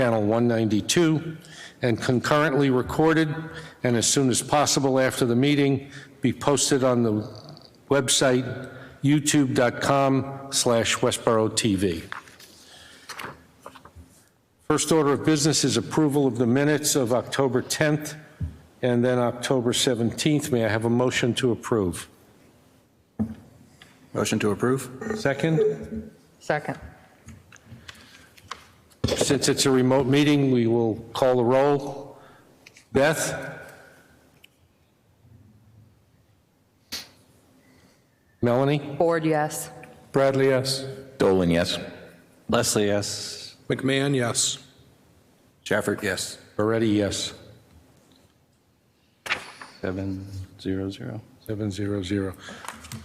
Channel 192, and concurrently recorded, and as soon as possible after the meeting, be posted on the website youtube.com/Westborough TV. First order of business is approval of the minutes of October 10th and then October 17th. May I have a motion to approve? Motion to approve? Second? Second. Since it's a remote meeting, we will call the roll. Beth? Melanie? Ford, yes. Bradley, yes. Dolan, yes. Leslie, yes. McMahon, yes. Shafford, yes. Moretti, yes. 700. 700.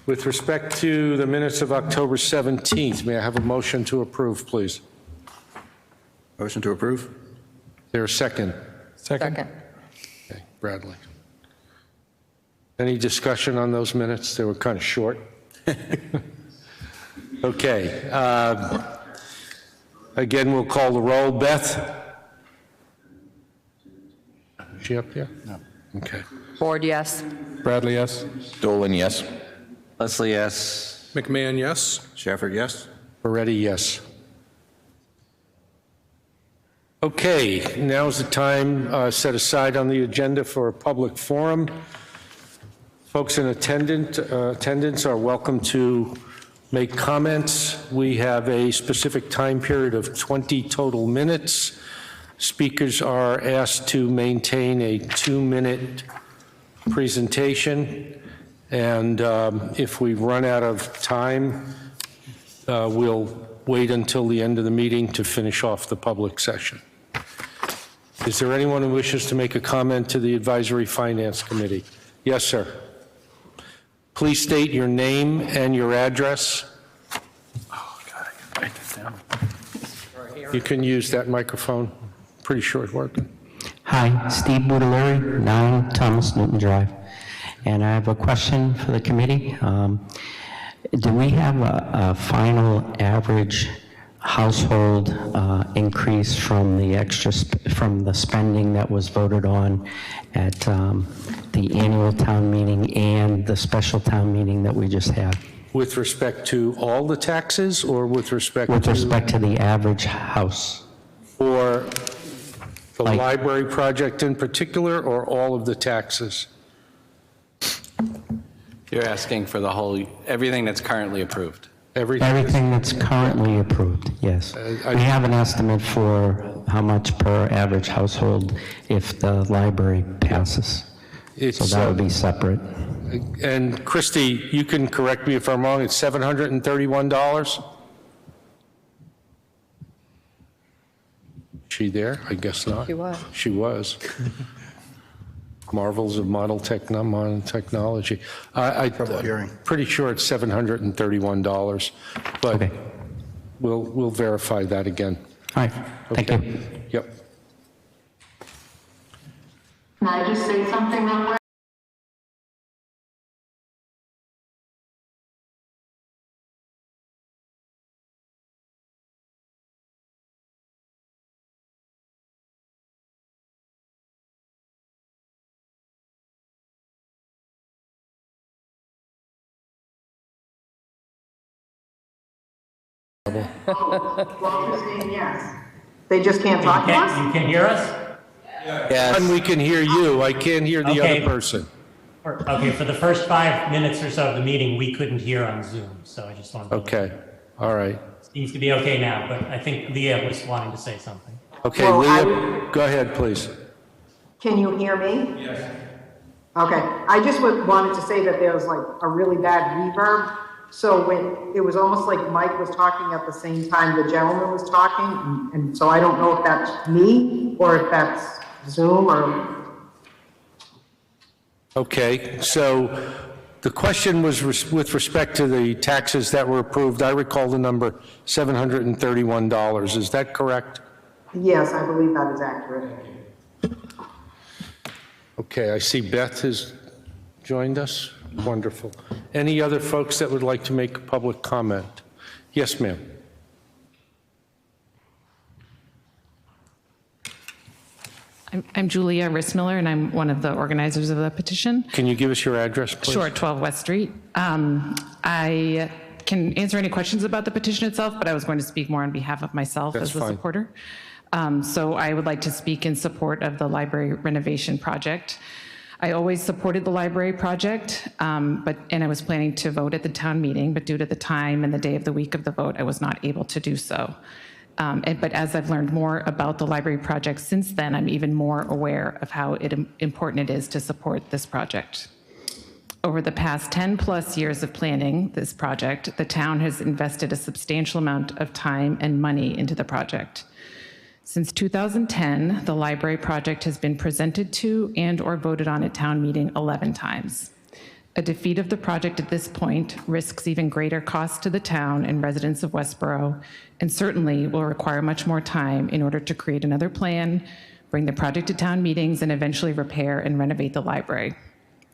With respect to the minutes of October 17th, may I have a motion to approve, please? Motion to approve? Is there a second? Second. Okay, Bradley. Any discussion on those minutes? They were kind of short. Okay. Again, we'll call the roll. Beth? Is she up here? No. Okay. Ford, yes. Bradley, yes. Dolan, yes. Leslie, yes. McMahon, yes. Shafford, yes. Moretti, yes. Okay, now's the time set aside on the agenda for a public forum. Folks in attendance are welcome to make comments. We have a specific time period of 20 total minutes. Speakers are asked to maintain a 2-minute presentation, and if we run out of time, we'll wait until the end of the meeting to finish off the public session. Is there anyone who wishes to make a comment to the Advisory Finance Committee? Yes, sir. Please state your name and your address. Oh, God, I can write this down. You can use that microphone. Pretty sure it's working. Hi, Steve Budalari, 9 Thomas Newton Drive. And I have a question for the committee. Do we have a final average household increase from the from the spending that was voted on at the annual town meeting and the special town meeting that we just had? With respect to all the taxes, or with respect With to... respect to the average house. For the Like- library project in particular, or all of the taxes? You're asking for the whole, everything that's currently approved. Everything that's currently approved, yes. We have an estimate for how much per average household if the library passes. So that would be separate. And Christy, you can correct me if I'm wrong, it's $731? She there? I guess not. She was. She was. Marvels of modern technology. Trouble hearing. Pretty sure it's $731, but Okay. we'll verify that again. All right, thank Okay. you. Yep. Can I just say something real quick? Walter's saying yes. They just can't talk to us? You can hear us? Yes. And we can hear you. I can't hear the Okay. other person. Okay, for the first 5 minutes or so of the meeting, we couldn't hear on Zoom, so I just wanted to... Okay. All right. Seems to be okay now, but I think Leah was wanting to say something. Okay, Well, Leah, go ahead, please. Can you hear me? Yes. Okay, I just wanted to say that there was like a really bad reverb. So when it was almost like Mike was talking at the same time the gentleman was talking, and so I don't know if that's me or if that's Zoom or... Okay, so the question was with respect to the taxes that were approved. I recall the number $731. Is that correct? Yes, I believe that is accurate. Okay, I see Beth has joined us. Wonderful. Any other folks that would like to make a public comment? Yes, ma'am. I'm Julia Rissmiller, and I'm one of the organizers of the petition. Can you give us your address, please? Sure, 12 West Street. I can answer any questions about the petition itself, but I was going to speak more on behalf of myself That's as a fine. supporter. So I would like to speak in support of the library renovation project. I always supported the library project, and I was planning to vote at the town meeting, but due to the time and the day of the week of the vote, I was not able to do so. But as I've learned more about the library project since then, I'm even more aware of how important it is to support this project. Over the past 10 plus years of planning this project, the town has invested a substantial amount of time and money into the project. Since 2010, the library project has been presented to and or voted on at town meeting 11 times. A defeat of the project at this point risks even greater costs to the town and residents of Westborough, and certainly will require much more time in order to create another plan, bring the project to town meetings, and eventually repair and renovate the library.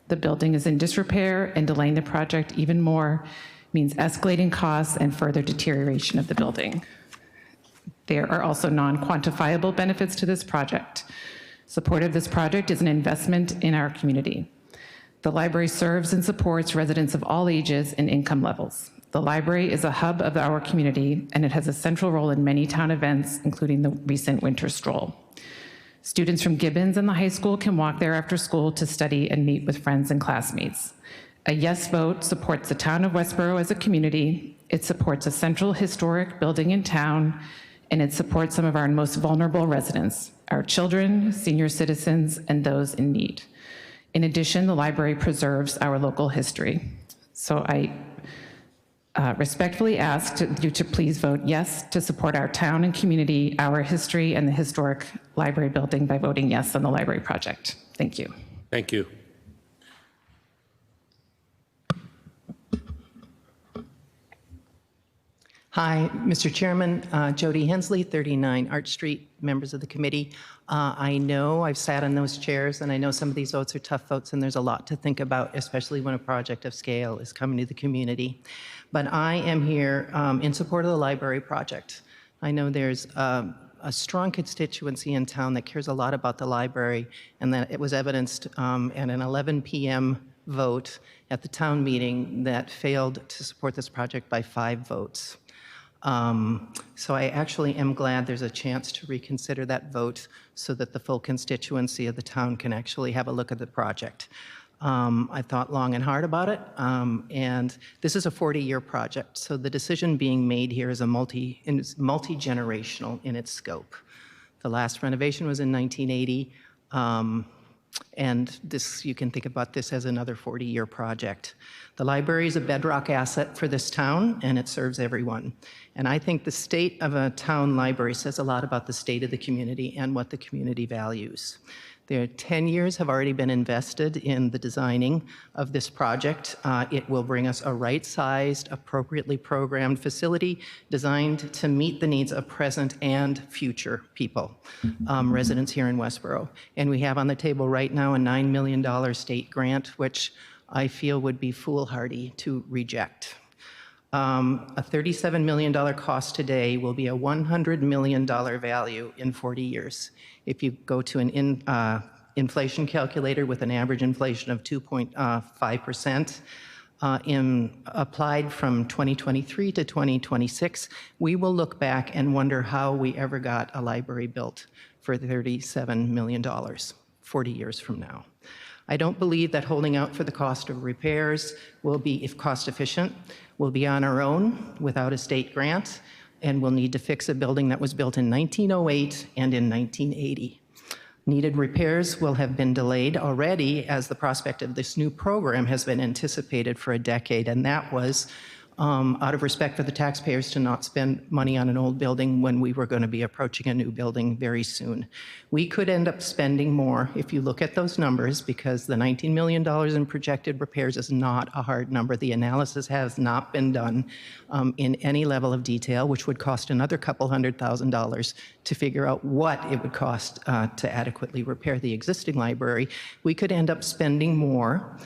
The building is in disrepair, and delaying the project even more means escalating costs and further deterioration of the building. There are also non-quantifiable benefits to this project. Support of this project is an investment in our community. The library serves and supports residents of all ages and income levels. The library is a hub of our community, and it has a central role in many town events, including the recent winter stroll. Students from Gibbons and the high school can walk there after school to study and meet with friends and classmates. A yes vote supports the town of Westborough as a community. It supports a central historic building in town, and it supports some of our most vulnerable residents, our children, senior citizens, and those in need. In addition, the library preserves our local history. So I respectfully ask you to please vote yes to support our town and community, our history, and the historic library building by voting yes on the library project. Thank you. Thank you. Hi, Mr. Chairman, Jody Hensley, 39 Arch Street, members of the committee. I know I've sat in those chairs, and I know some of these votes are tough votes, and there's a lot to think about, especially when a project of scale is coming to the community. But I am here in support of the library project. I know there's a strong constituency in town that cares a lot about the library, and that it was evidenced at an 11 p.m. vote at the town meeting that failed to support this project by 5 votes. So I actually am glad there's a chance to reconsider that vote so that the full constituency of the town can actually have a look at the project. I thought long and hard about it, and this is a 40-year project, so the decision being made here is multi-generational in its scope. The last renovation was in 1980, and this, you can think about this as another 40-year project. The library is a bedrock asset for this town, and it serves everyone. And I think the state of a town library says a lot about the state of the community and what the community values. There 10 years have already been invested in the designing of this project. It will bring us a right-sized, appropriately programmed facility designed to meet the needs of present and future people, residents here in Westborough. And we have on the table right now a $9 million state grant, which I feel would be foolhardy to reject. A $37 million cost today will be a $100 million value in 40 years. If you go to an inflation calculator with an average inflation of 2.5%, applied from 2023 to 2026, we will look back and wonder how we ever got a library built for $37 million 40 years from now. I don't believe that holding out for the cost of repairs will be, if cost efficient, will be on our own without a state grant, and we'll need to fix a building that was built in 1908 and in 1980. Needed repairs will have been delayed already as the prospect of this new program has been anticipated for a decade, and that was out of respect for the taxpayers to not spend money on an old building when we were going to be approaching a new building very soon. We could end up spending more if you look at those numbers, because the $19 million in projected repairs is not a hard number. The analysis has not been done in any level of detail, which would cost another couple $100,000 to figure out what it would cost to adequately repair the existing library. We could end up spending more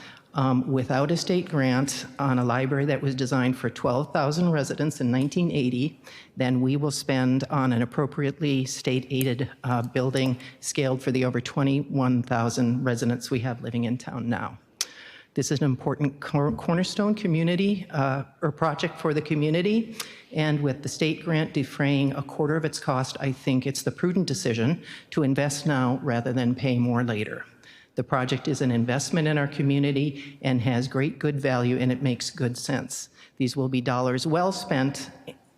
Without a state grant on a library that was designed for 12,000 residents in 1980, then we will spend on an appropriately state-aided building scaled for the over 21,000 residents we have living in town now. This is an important cornerstone community or project for the community. And with the state grant defraying a quarter of its cost, I think it's the prudent decision to invest now rather than pay more later. The project is an investment in our community and has great good value, and it makes good sense. These will be dollars well spent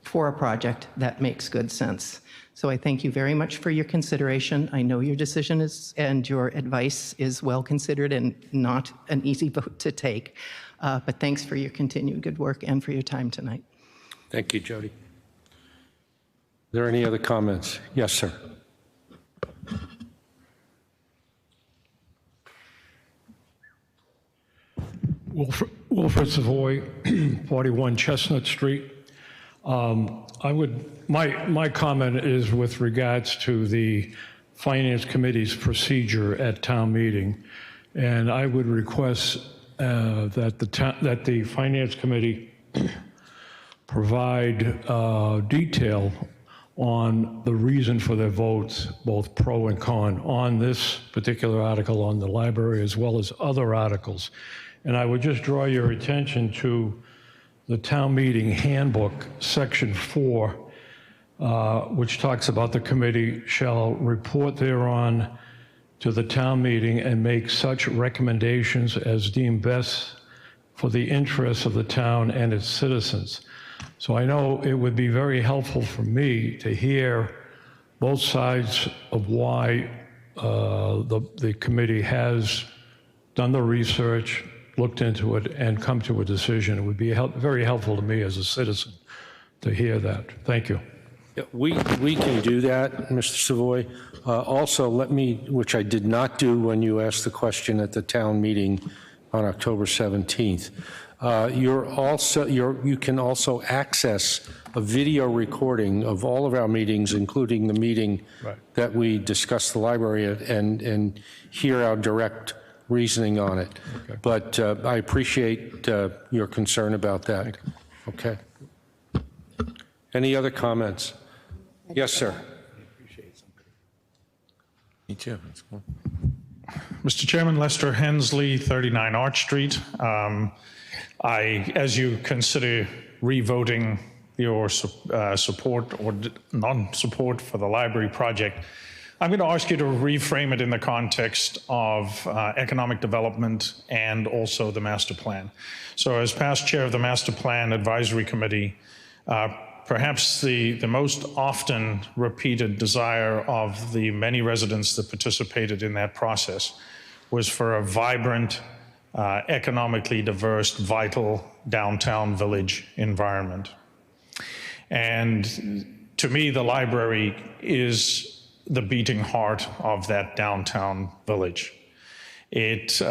for a project that makes good sense. So I thank you very much for your consideration. I know your decision is, and your advice is well considered and not an easy vote to take. But thanks for your continued good work and for your time tonight. Thank you, Jody. Are there any other comments? Yes, sir. Wilfred Savoy, 41 Chestnut Street. My comment is with regards to the Finance Committee's procedure at town meeting, and I would request that the Finance Committee provide detail on the reason for their votes, both pro and con, on this particular article on the library as well as other articles. And I would just draw your attention to the town meeting handbook, section 4, which talks about the committee shall report thereon to the town meeting and make such recommendations as deem best for the interests of the town and its citizens. So I know it would be very helpful for me to hear both sides of why the committee has done the research, looked into it, and come to a decision. It would be very helpful to me as a citizen to hear that. Thank you. Yeah, we can do that, Mr. Savoy. Also, let me, which I did not do when you asked the question at the town meeting on October 17th. You can also access a video recording of all of our meetings, including the meeting that we discussed the library at, and hear our direct reasoning on it. Okay. But I appreciate your concern about that. Okay. Any other comments? Yes, sir. Me too. That's cool. Mr. Chairman, Lester Hensley, 39 Arch Street. As you consider revoting your support or non-support for the library project, I'm going to ask you to reframe it in the context of economic development and also the master plan. So as past chair of the Master Plan Advisory Committee, perhaps the most often repeated desire of the many residents that participated in that process was for a vibrant, economically diverse, vital downtown village environment. And to me, the library is the beating heart of that downtown village. It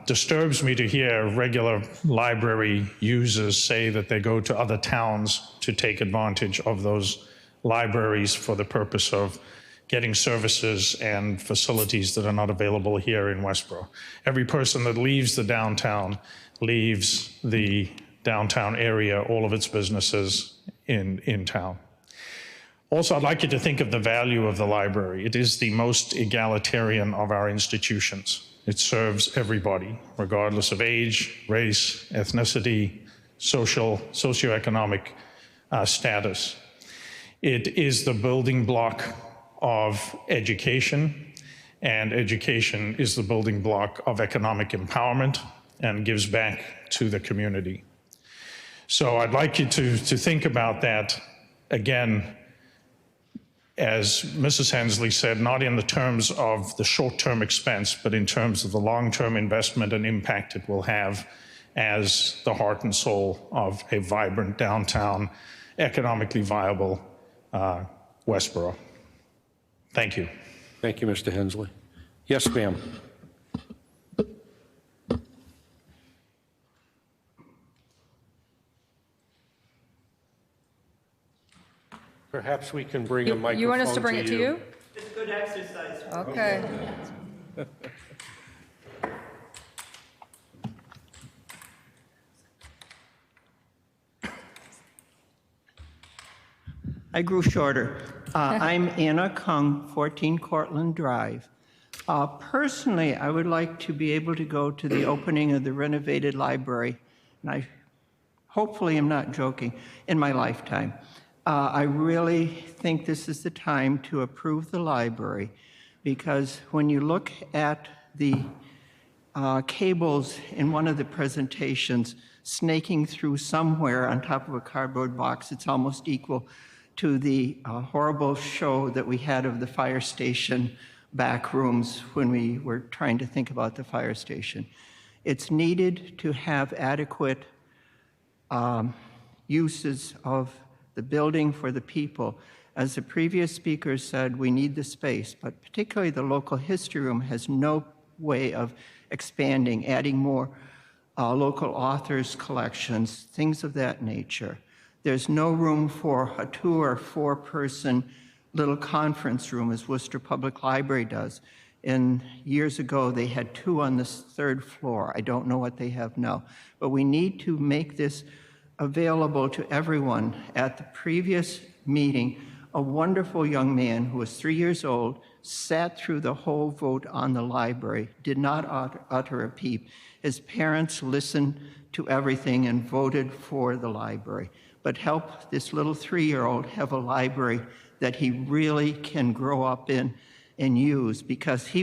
disturbs me to hear regular library users say that they go to other towns to take advantage of those libraries for the purpose of getting services and facilities that are not available here in Westborough. Every person that leaves the downtown leaves the downtown area, all of its businesses in town. Also, I'd like you to think of the value of the library. It is the most egalitarian of our institutions. It serves everybody, regardless of age, race, ethnicity, socioeconomic status. It is the building block of education, and education is the building block of economic empowerment and gives back to the community. So I'd like you to think about that again, as Mrs. Hensley said, not in the terms of the short-term expense, but in terms of the long-term investment and impact it will have as the heart and soul of a vibrant downtown, economically viable Westborough. Thank you. Thank you, Mr. Hensley. Yes, ma'am. Perhaps we can bring a microphone to you. You want us to bring it to you? It's good exercise. Okay. I grew shorter. I'm Anna Kung, 14 Cortlandt Drive. Personally, I would like to be able to go to the opening of the renovated library, and I hopefully am not joking, in my lifetime. I really think this is the time to approve the library, because when you look at the cables in one of the presentations snaking through somewhere on top of a cardboard box, it's almost equal to the horrible show that we had of the fire station back rooms when we were trying to think about the fire station. It's needed to have adequate uses of the building for the people. As the previous speaker said, we need the space, but particularly the local history room has no way of expanding, adding more local authors' collections, things of that nature. There's no room for a 2 or 4 person little conference room as Worcester Public Library does. And years ago, they had 2 on the 3rd floor. I don't know what they have now. But we need to make this available to everyone. At the previous meeting, a wonderful young man who was 3 years old sat through the whole vote on the library, did not utter a peep. His parents listened to everything and voted for the library. But help this little 3-year-old have a library that he really can grow up in and use, because he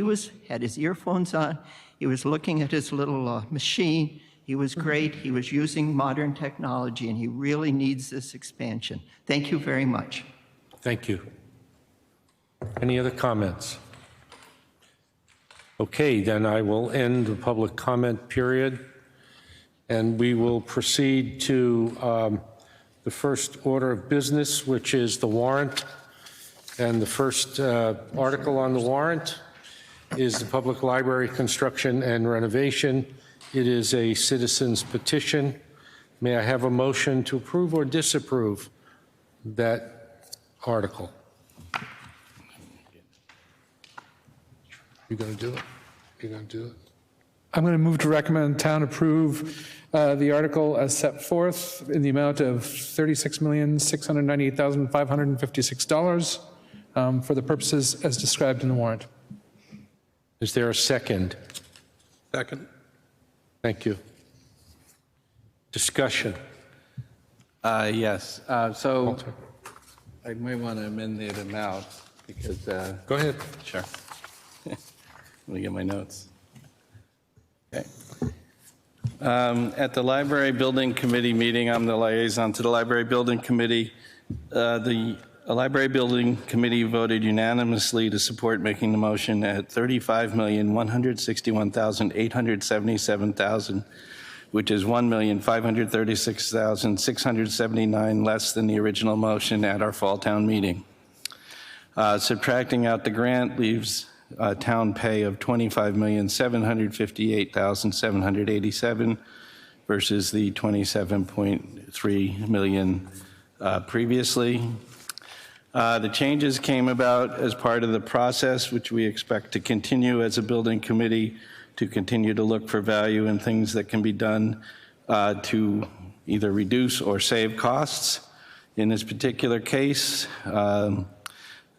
had his earphones on, he was looking at his little machine, he was great, he was using modern technology, and he really needs this expansion. Thank you very much. Thank you. Any other comments? Okay, then I will end the public comment period, and we will proceed to the first order of business, which is the warrant. And the first article on the warrant is the Public Library Construction and Renovation. It is a citizen's petition. May I have a motion to approve or disapprove that article? You going to do it? You're going to do it? I'm going to move to recommend town approve the article as set forth in the amount of $36,698,556 for the purposes as described in the warrant. Is there a second? Second. Thank you. Discussion. Yes. So I might want to amend the amount because. Go ahead. Sure. Let me get my notes. Okay. At the Library Building Committee meeting, I'm the liaison to the Library Building Committee. The Library Building Committee voted unanimously to support making the motion at $35,161,877, which is $1,536,679 less than the original motion at our fall town meeting. Subtracting out the grant leaves town pay of $25,758,787 versus the $27.3 million previously. The changes came about as part of the process, which we expect to continue as a building committee to continue to look for value in things that can be done to either reduce or save costs. In this particular case,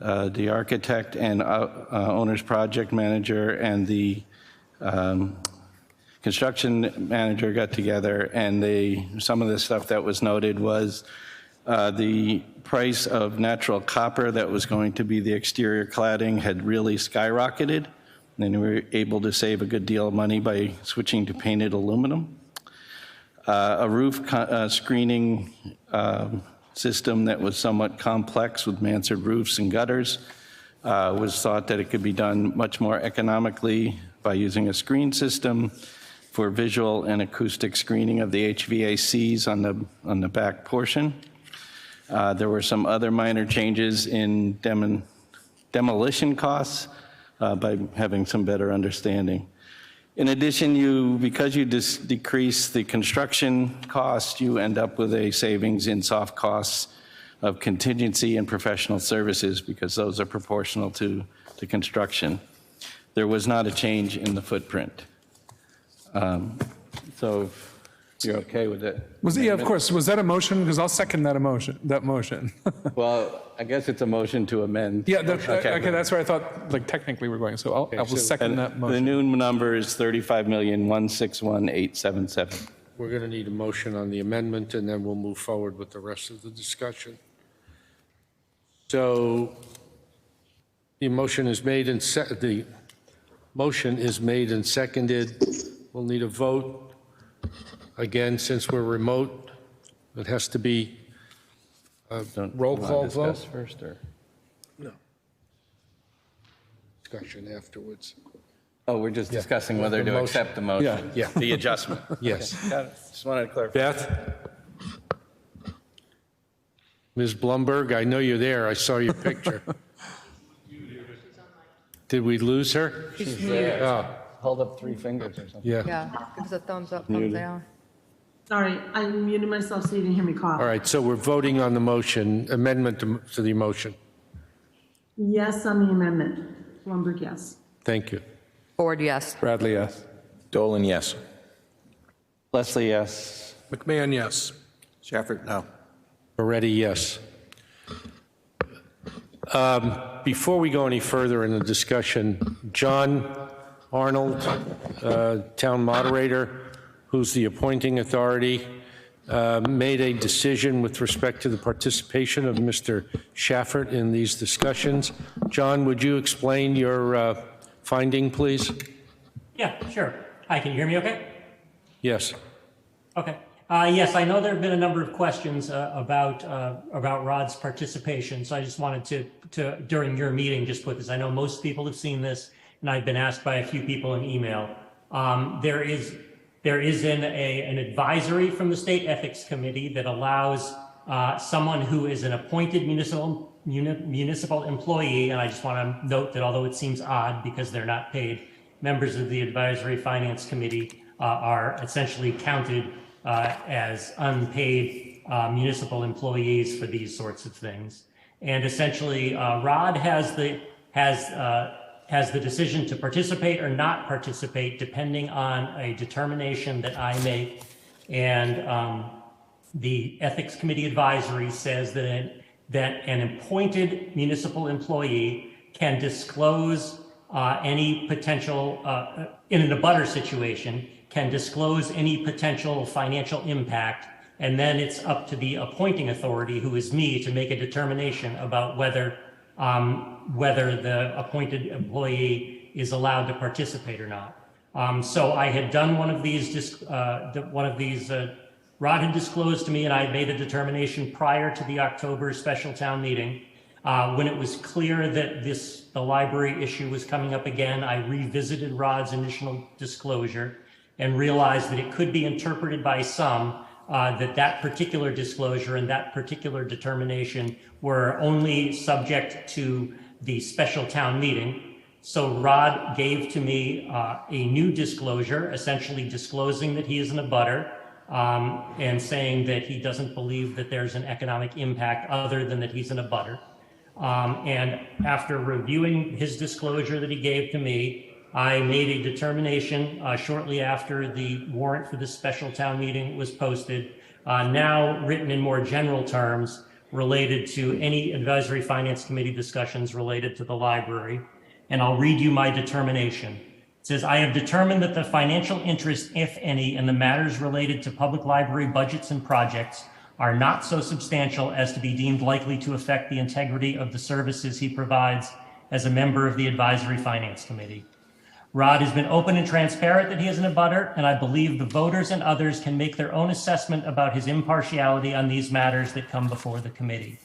the architect and owner's project manager and the construction manager got together, and some of the stuff that was noted was the price of natural copper that was going to be the exterior cladding had really skyrocketed, and we were able to save a good deal of money by switching to painted aluminum. A roof screening system that was somewhat complex with mansard roofs and gutters was thought that it could be done much more economically by using a screen system for visual and acoustic screening of the HVACs on the back portion. There were some other minor changes in demolition costs by having some better understanding. In addition, because you decrease the construction cost, you end up with a savings in soft costs of contingency and professional services, because those are proportional to construction. There was not a change in the footprint. So You're okay with it? Yeah, of course. Was that a motion? Because I'll second that motion. Well, I guess it's a motion to amend. Yeah, okay, that's where I thought, like, technically we're going. So I will second that The motion. new number is 35,161,877. We're going to need a motion on the amendment, and then we'll move forward with the rest of the discussion. So the motion is made and seconded. We'll need a vote. Again, since we're remote, it has to be a roll call vote. Discuss first, or? No. Discussion afterwards. Oh, we're just discussing whether The to motion. accept the motion. Yeah. The adjustment. Yes. Okay, got it. Just wanted to clarify. Beth? Ms. Blumberg, I know you're there. I saw your picture. Did we lose her? She's there. Oh, Hold up 3 fingers or something. yeah. Yeah, give us a thumbs up, Muted. thumbs down. Sorry, I muted myself so you didn't hear me cough. All right, so we're voting on the motion, amendment to the motion. Yes on the amendment. Blumberg, yes. Thank you. Ford, yes. Bradley, yes. Dolan, yes. Leslie, yes. McMahon, yes. Shafford, no. Moretti, yes. Before we go any further in the discussion, John Arnold, town moderator, who's the appointing authority, made a decision with respect to the participation of Mr. Shafford in these discussions. John, would you explain your finding, please? Yeah, sure. Hi, can you hear me okay? Yes. Okay. Yes, I know there have been a number of questions about Rod's participation, so I just wanted to during your meeting, just put this. I know most people have seen this, and I've been asked by a few people in email. There is an advisory from the State Ethics Committee that allows someone who is an appointed municipal employee, and I just want to note that although it seems odd because they're not paid, members of the Advisory Finance Committee are essentially counted as unpaid municipal employees for these sorts of things. And essentially, Rod has the decision to participate or not participate depending on a determination that I make. And the Ethics Committee advisory says that an appointed municipal employee can disclose any potential, in an abutter situation, can disclose any potential financial impact, and then it's up to the appointing authority, who is me, to make a determination about whether the appointed employee is allowed to participate or not. So I had done one of these, Rod had disclosed to me, and I made a determination prior to the October special town meeting. When it was clear that the library issue was coming up again, I revisited Rod's initial disclosure and realized that it could be interpreted by some that particular disclosure and that particular determination were only subject to the special town meeting. So Rod gave to me a new disclosure, essentially disclosing that he is an abutter and saying that he doesn't believe that there's an economic impact other than that he's an abutter. And after reviewing his disclosure that he gave to me, I made a determination shortly after the warrant for the special town meeting was posted, now written in more general terms related to any Advisory Finance Committee discussions related to the library. And I'll read you my determination. It says, I have determined that the financial interest, if any, in the matters related to public library budgets and projects are not so substantial as to be deemed likely to affect the integrity of the services he provides as a member of the Advisory Finance Committee. Rod has been open and transparent that he is an abutter, and I believe the voters and others can make their own assessment about his impartiality on these matters that come before the committee.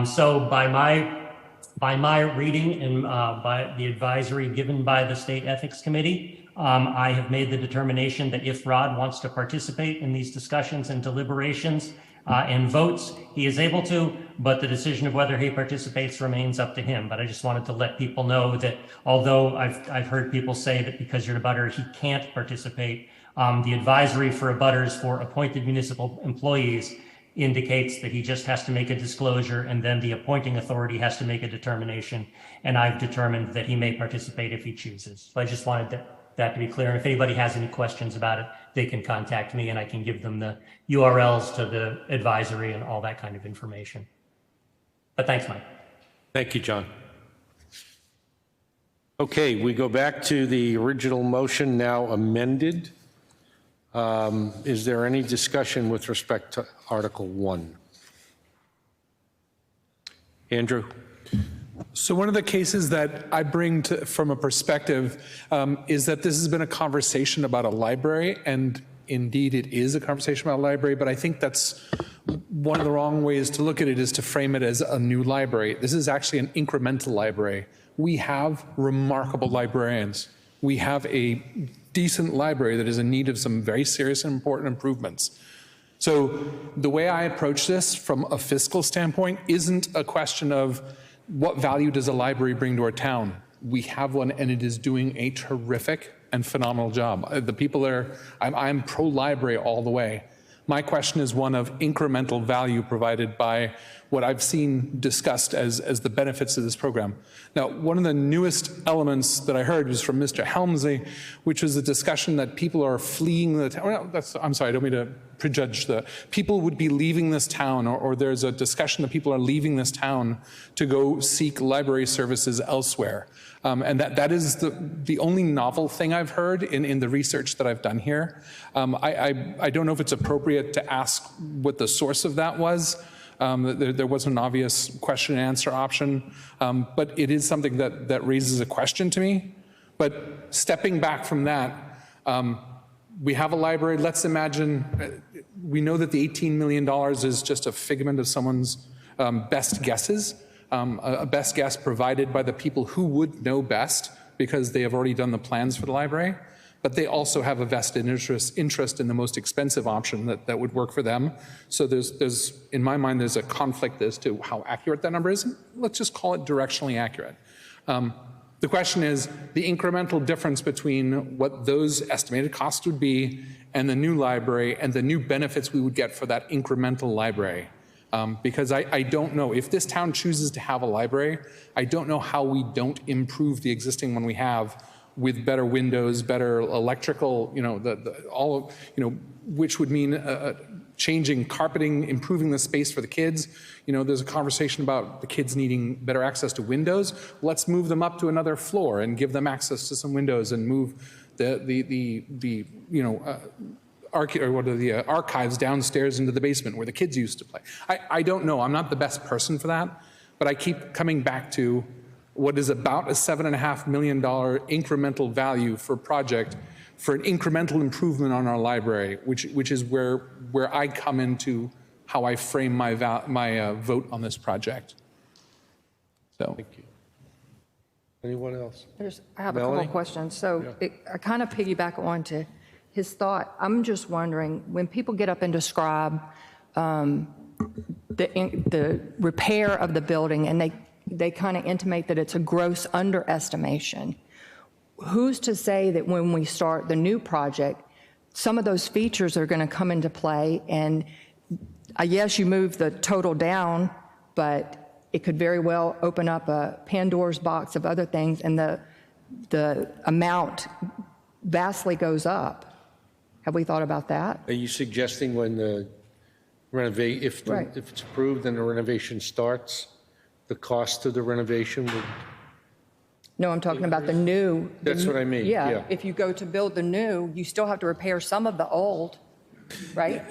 So by my reading and by the advisory given by the State Ethics Committee, I have made the determination that if Rod wants to participate in these discussions and deliberations and votes, he is able to, but the decision of whether he participates remains up to him. But I just wanted to let people know that although I've heard people say that because you're an abutter, he can't participate, the advisory for abutters for appointed municipal employees indicates that he just has to make a disclosure and then the appointing authority has to make a determination. And I've determined that he may participate if he chooses. So I just wanted to that to be clear. And if anybody has any questions about it, they can contact me and I can give them the URLs to the advisory and all that kind of information. But thanks, Mike. Thank you, John. Okay, we go back to the original motion, now amended. Is there any discussion with respect to Article 1? Andrew? So one of the cases that I bring from a perspective is that this has been a conversation about a library, and indeed it is a conversation about a library, but I think that's one of the wrong ways to look at it is to frame it as a new library. This is actually an incremental library. We have remarkable librarians. We have a decent library that is in need of some very serious and important improvements. So the way I approach this from a fiscal standpoint isn't a question of what value does a library bring to our town. We have one and it is doing a terrific and phenomenal job. The people there, I'm pro-library all the way. My question is one of incremental value provided by what I've seen discussed as the benefits of this program. Now, one of the newest elements that I heard was from Mr. Helmsley, which was a discussion that people are fleeing the town. Well, I'm sorry, I don't mean to prejudge people would be leaving this town, or there's a discussion that people are leaving this town to go seek library services elsewhere. And that is the only novel thing I've heard in the research that I've done here. I don't know if it's appropriate to ask what the source of that was. There wasn't an obvious question and answer option, but it is something that raises a question to me. But stepping back from that, we have a library. Let's imagine, we know that the $18 million is just a figment of someone's best guesses. A best guess provided by the people who would know best because they have already done the plans for the library, but they also have a vested interest in the most expensive option that would work for them. So there's in my mind, there's a conflict as to how accurate that number is. Let's just call it directionally accurate. The question is the incremental difference between what those estimated costs would be and the new library and the new benefits we would get for that incremental library. Because I don't know, if this town chooses to have a library, I don't know how we don't improve the existing one we have with better windows, better electrical, which would mean changing carpeting, improving the space for the kids. There's a conversation about the kids needing better access to windows. Let's move them up to another floor and give them access to some windows and move the archives downstairs into the basement where the kids used to play. I don't know. I'm not the best person for that, but I keep coming back to what is about a $7.5 million incremental value for project for an incremental improvement on our library, which is where I come into how I frame my vote on this project. So. Thank you. Anyone else? I have a Melanie? couple of questions. So Yeah. I kind of piggyback onto his thought. I'm just wondering, when people get up and describe the repair of the building and they kind of intimate that it's a gross underestimation, who's to say that when we start the new project, some of those features are going to come into play? And yes, you move the total down, but it could very well open up a Pandora's box of other things, and the amount vastly goes up. Have we thought about that? Are you suggesting when the if it's approved and the renovation starts, the cost of the renovation would? No, I'm talking about the new. That's what I mean, yeah. If you go to build the new, you still have to repair some of the old, right?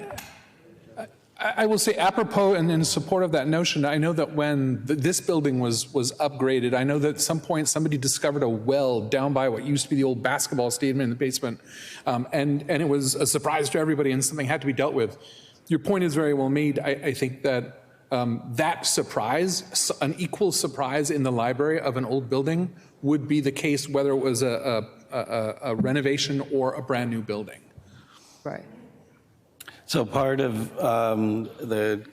I will say, apropos and in support of that notion, I know that when this building was upgraded, I know that at some point somebody discovered a well down by what used to be the old basketball stadium in the basement, and it was a surprise to everybody, and something had to be dealt with. Your point is very well made. I think that that surprise, an equal surprise in the library of an old building, would be the case whether it was a renovation or a brand new building. Right. So part of the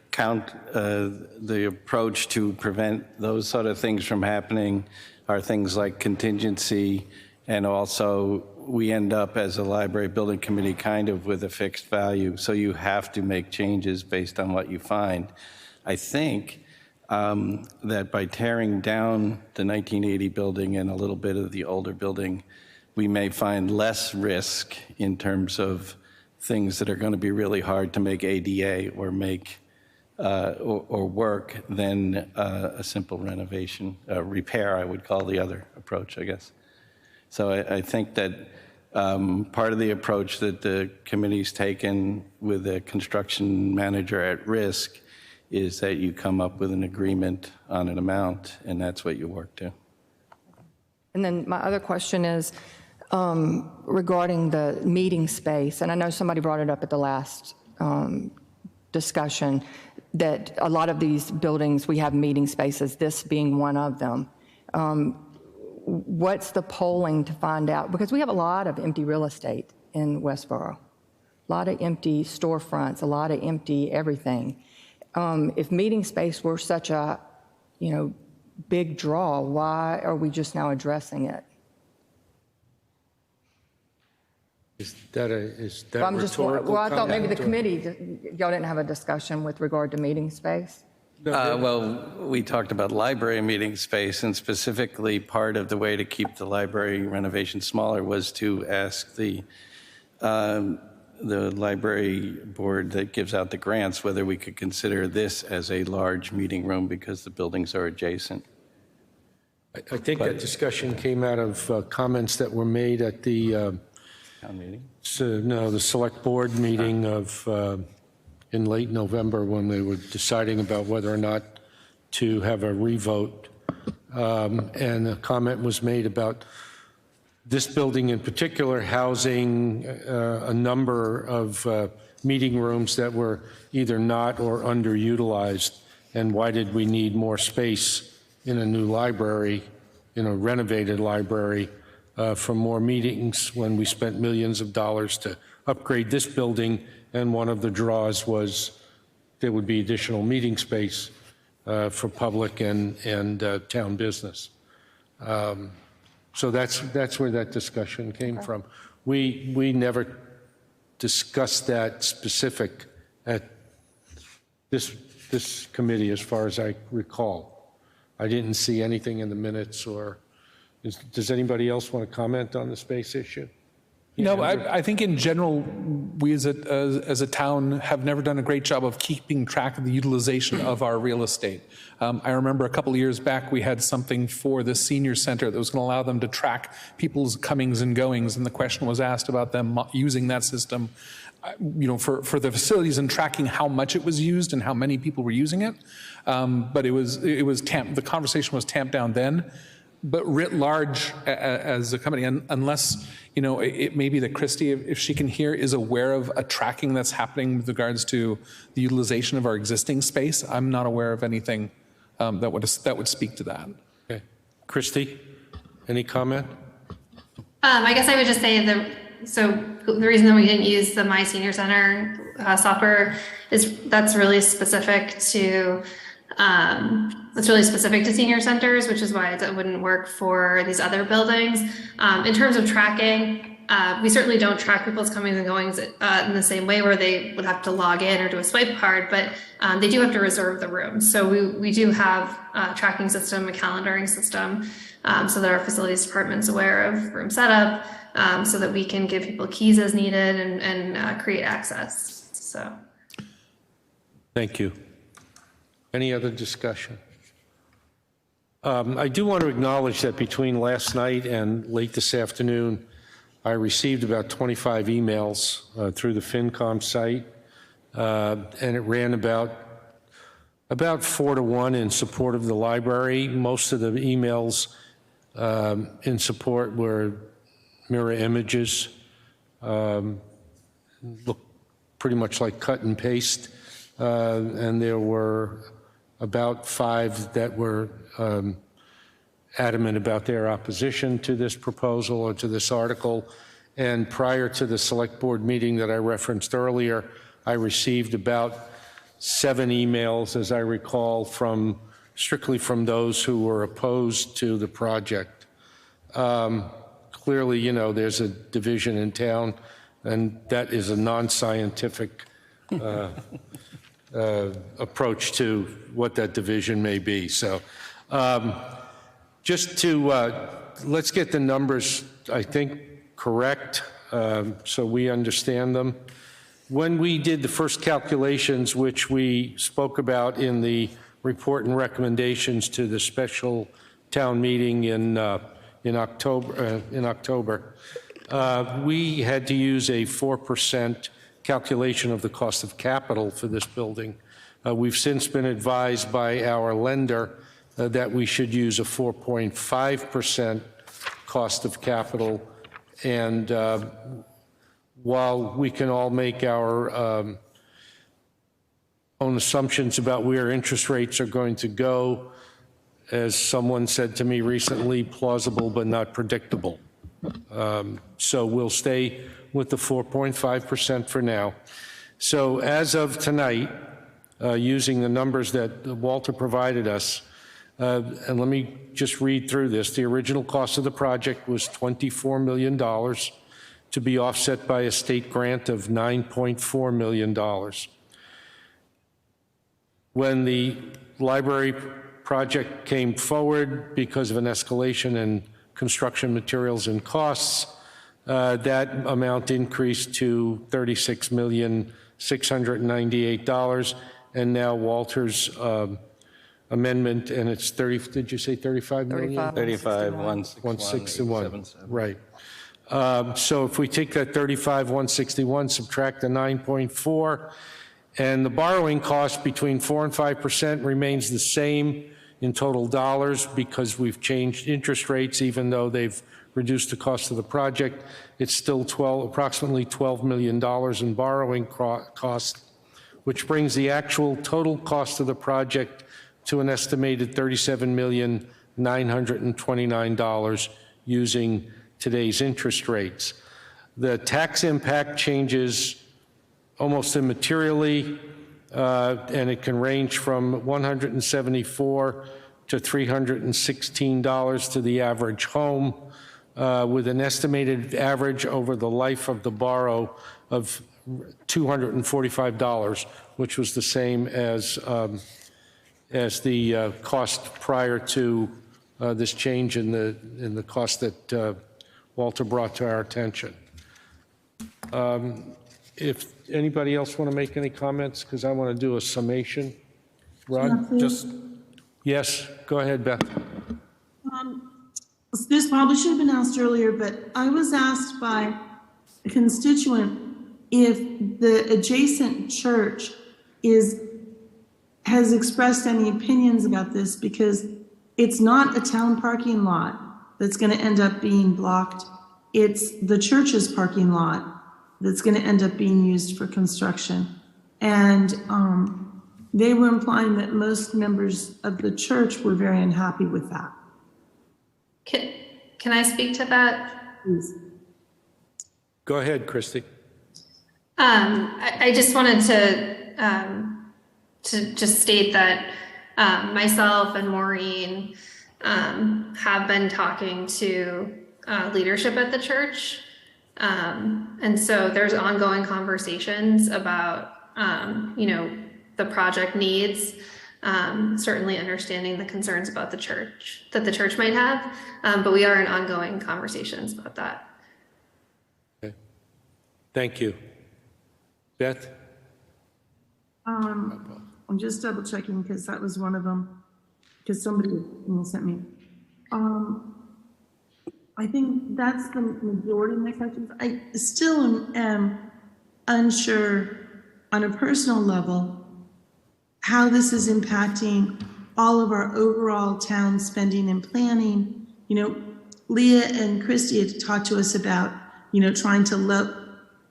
approach to prevent those sort of things from happening are things like contingency, and also we end up as a library building committee kind of with a fixed value. So you have to make changes based on what you find. I think that by tearing down the 1980 building and a little bit of the older building, we may find less risk in terms of things that are going to be really hard to make ADA or make or work than a simple renovation, repair, I would call the other approach, I guess. So I think that part of the approach that the committee's taken with the construction manager at risk is that you come up with an agreement on an amount, and that's what you work to. And then my other question is regarding the meeting space, and I know somebody brought it up at the last discussion, that a lot of these buildings, we have meeting spaces, this being one of them. What's the polling to find out? Because we have a lot of empty real estate in Westborough, a lot of empty storefronts, a lot of empty everything. If meeting space were such a, big draw, why are we just now addressing it? Is that I'm just, rhetorical? I thought maybe the comment, committee, y'all didn't have a discussion with regard to meeting space? Well, we talked about library meeting space, and specifically part of the way to keep the library renovation smaller was to ask the library board that gives out the grants whether we could consider this as a large meeting room because the buildings are adjacent. I think that discussion came out of comments that were made at the Town meeting? the select board meeting of in late November when they were deciding about whether or not to have a revote. And a comment was made about this building in particular housing a number of meeting rooms that were either not or underutilized. And why did we need more space in a new library, in a renovated library, for more meetings when we spent millions of dollars to upgrade this building, and one of the draws was there would be additional meeting space for public and town business. So that's where that discussion came from. We never discussed that specific at this committee, as far as I recall. I didn't see anything in the minutes, or does anybody else want to comment on the space issue? No, I think in general, we as a town have never done a great job of keeping track of the utilization of our real estate. I remember a couple of years back, we had something for the senior center that was going to allow them to track people's comings and goings, and the question was asked about them using that system, for the facilities and tracking how much it was used and how many people were using it. But the conversation was tamped down then. But writ large as a company, unless, it may be that Christy, if she can hear, is aware of a tracking that's happening with regards to the utilization of our existing space. I'm not aware of anything that would speak to that. Okay. Christy, any comment? I guess I would just say so the reason that we didn't use the My Senior Center software is that's really specific to senior centers, which is why it wouldn't work for these other buildings. In terms of tracking, we certainly don't track people's comings and goings in the same way where they would have to log in or do a swipe card, but they do have to reserve the room. So we do have a tracking system, a calendaring system, so that our facilities department's aware of room setup, so that we can give people keys as needed and create access. So. Thank you. Any other discussion? I do want to acknowledge that between last night and late this afternoon, I received about 25 emails through the FinCom site, and it ran about 4 to 1 in support of the library. Most of the emails in support were mirror images, look pretty much like cut and paste, and there were about 5 that were adamant about their opposition to this proposal or to this article. And prior to the select board meeting that I referenced earlier, I received about 7 emails, as I recall, strictly from those who were opposed to the project. Clearly, there's a division in town, and that is a non-scientific approach to what that division may be. So just to, let's get the numbers I think, correct, so we understand them. When we did the first calculations, which we spoke about in the report and recommendations to the special town meeting in October, we had to use a 4% calculation of the cost of capital for this building. We've since been advised by our lender that we should use a 4.5% cost of capital. And while we can all make our own assumptions about where interest rates are going to go, as someone said to me recently, plausible but not predictable. So we'll stay with the 4.5% for now. So as of tonight, using the numbers that Walter provided us, and let me just read through this. The original cost of the project was $24 million to be offset by a state grant of $9.4 million. When the library project came forward because of an escalation in construction materials and costs, that amount increased to $36,698,000, and now Walter's amendment, and it's 30, did you say 35 million? 35,161. Right. So if we take that 35,161, subtract the 9.4, and the borrowing cost between 4 and 5% remains the same in total dollars because we've changed interest rates, even though they've reduced the cost of the project. It's still approximately $12 million in borrowing cost, which brings the actual total cost of the project to an estimated $37,929 using today's interest rates. The tax impact changes almost immaterially, and it can range from $174 to $316 to the average home, with an estimated average over the life of the borrow of $245, which was the same as the cost prior to this change in the cost that Walter brought to our attention. If anybody else want to make any comments, because I want to do a summation. Rod? Yes, go ahead, Beth. This probably should have been asked earlier, but I was asked by a constituent if the adjacent church has expressed any opinions about this, because it's not a town parking lot that's going to end up being blocked. It's the church's parking lot that's going to end up being used for construction. And they were implying that most members of the church were very unhappy with that. Can I speak to that? Please. Go ahead, Christy. I just wanted to just state that myself and Maureen have been talking to leadership at the church. And so there's ongoing conversations about, the project needs, certainly understanding the concerns about the church that the church might have. But we are in ongoing conversations about that. Okay. Thank you. Beth? I'm just double checking because that was one of them, because somebody sent me. I think that's the majority of my questions. I still am unsure on a personal level how this is impacting all of our overall town spending and planning. Leah and Christy had talked to us about, trying to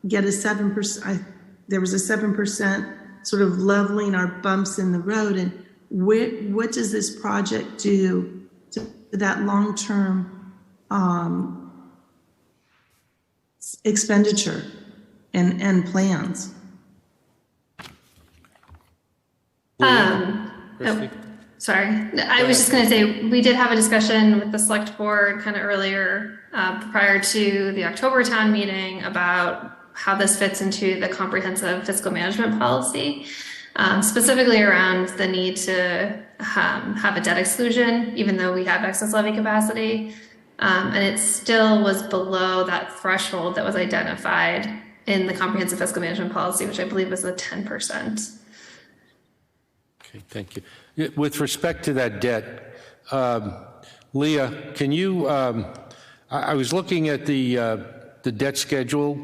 get a 7%, there was a 7% sort of leveling our bumps in the road. And what does this project do to that long-term expenditure and plans? Sorry, I was just going to say, we did have a discussion with the select board kind of earlier prior to the October town meeting about how this fits into the comprehensive fiscal management policy, specifically around the need to have a debt exclusion, even though we have excess levy capacity. And it still was below that threshold that was identified in the comprehensive fiscal management policy, which I believe was the 10%. Okay, thank you. With respect to that debt, Leah, can you, I was looking at the debt schedule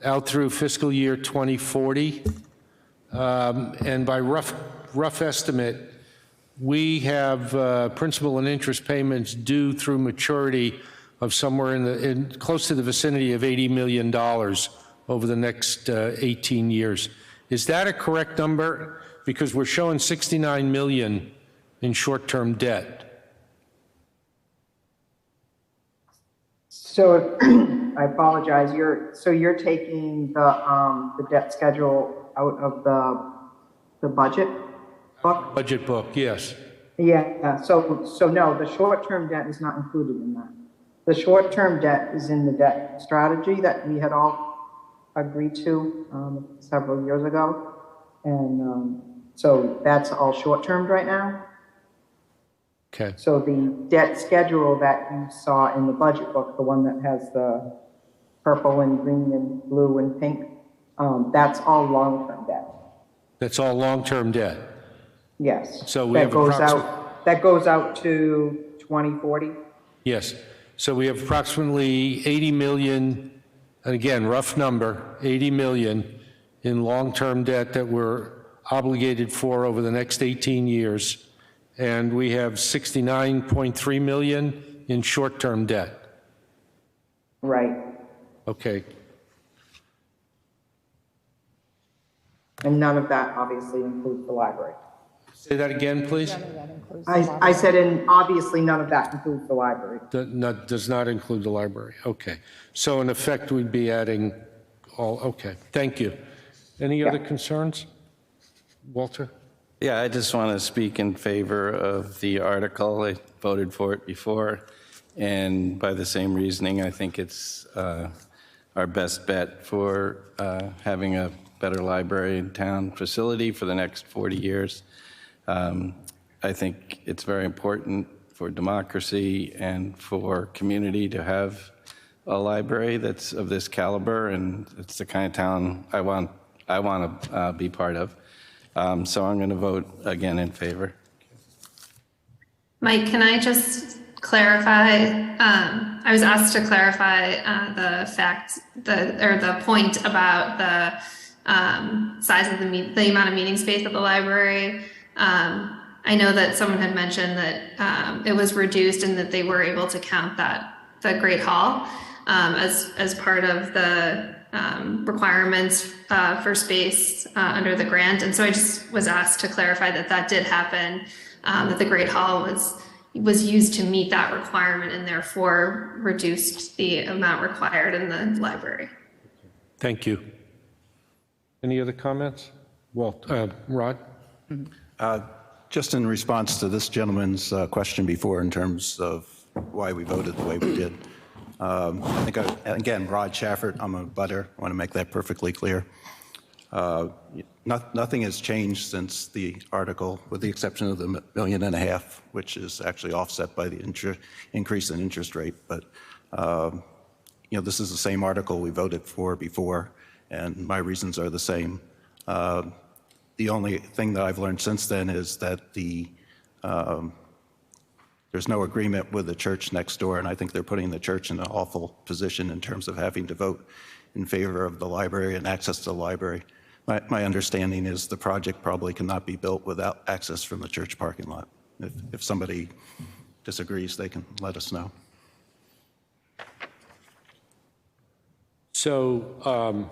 out through fiscal year 2040, and by rough estimate, we have principal and interest payments due through maturity of somewhere in close to the vicinity of $80 million over the next 18 years. Is that a correct number? Because we're showing 69 million in short-term debt. So I apologize. You're taking the debt schedule out of the budget book? Budget book, yes. Yeah. So no, the short-term debt is not included in that. The short-term debt is in the debt strategy that we had all agreed to several years ago, and so that's all short-term right now. Okay. So the debt schedule that you saw in the budget book, the one that has the purple and green and blue and pink, that's all long-term debt. That's all long-term debt. Yes. So we that have that goes out to 2040. Yes. So we have approximately 80 million, and again, rough number, 80 million in long-term debt that we're obligated for over the next 18 years. And we have 69.3 million in short-term debt. Right. Okay. And none of that obviously includes the library. Say that again, please. I said, and obviously none of that includes the library. Does not include the library. Okay. So in effect, we'd be adding all, okay. Thank you. Any other concerns? Walter? Yeah, I just want to speak in favor of the article. I voted for it before, and by the same reasoning, I think it's our best bet for having a better library in town facility for the next 40 years. I think it's very important for democracy and for community to have a library that's of this caliber, and it's the kind of town I want to be part of. So I'm going to vote again in favor. Mike, can I just clarify? I was asked to clarify the point about the size of the amount of meeting space at the library. I know that someone had mentioned that it was reduced and that they were able to count the Great Hall as part of the requirements for space under the grant. And so I just was asked to clarify that did happen, that the Great Hall was used to meet that requirement and therefore reduced the amount required in the library. Thank you. Any other comments? Well, Rod? Just in response to this gentleman's question before in terms of why we voted the way we did. I think, again, Rod Shafford, I'm a butter. I want to make that perfectly clear. Nothing has changed since the article, with the exception of the $1.5 million, which is actually offset by the increase in interest rate. But, this is the same article we voted for before, and my reasons are the same. The only thing that I've learned since then is that there's no agreement with the church next door, and I think they're putting the church in an awful position in terms of having to vote in favor of the library and access to the library. My understanding is the project probably cannot be built without access from the church parking lot. If somebody disagrees, they can let us know. So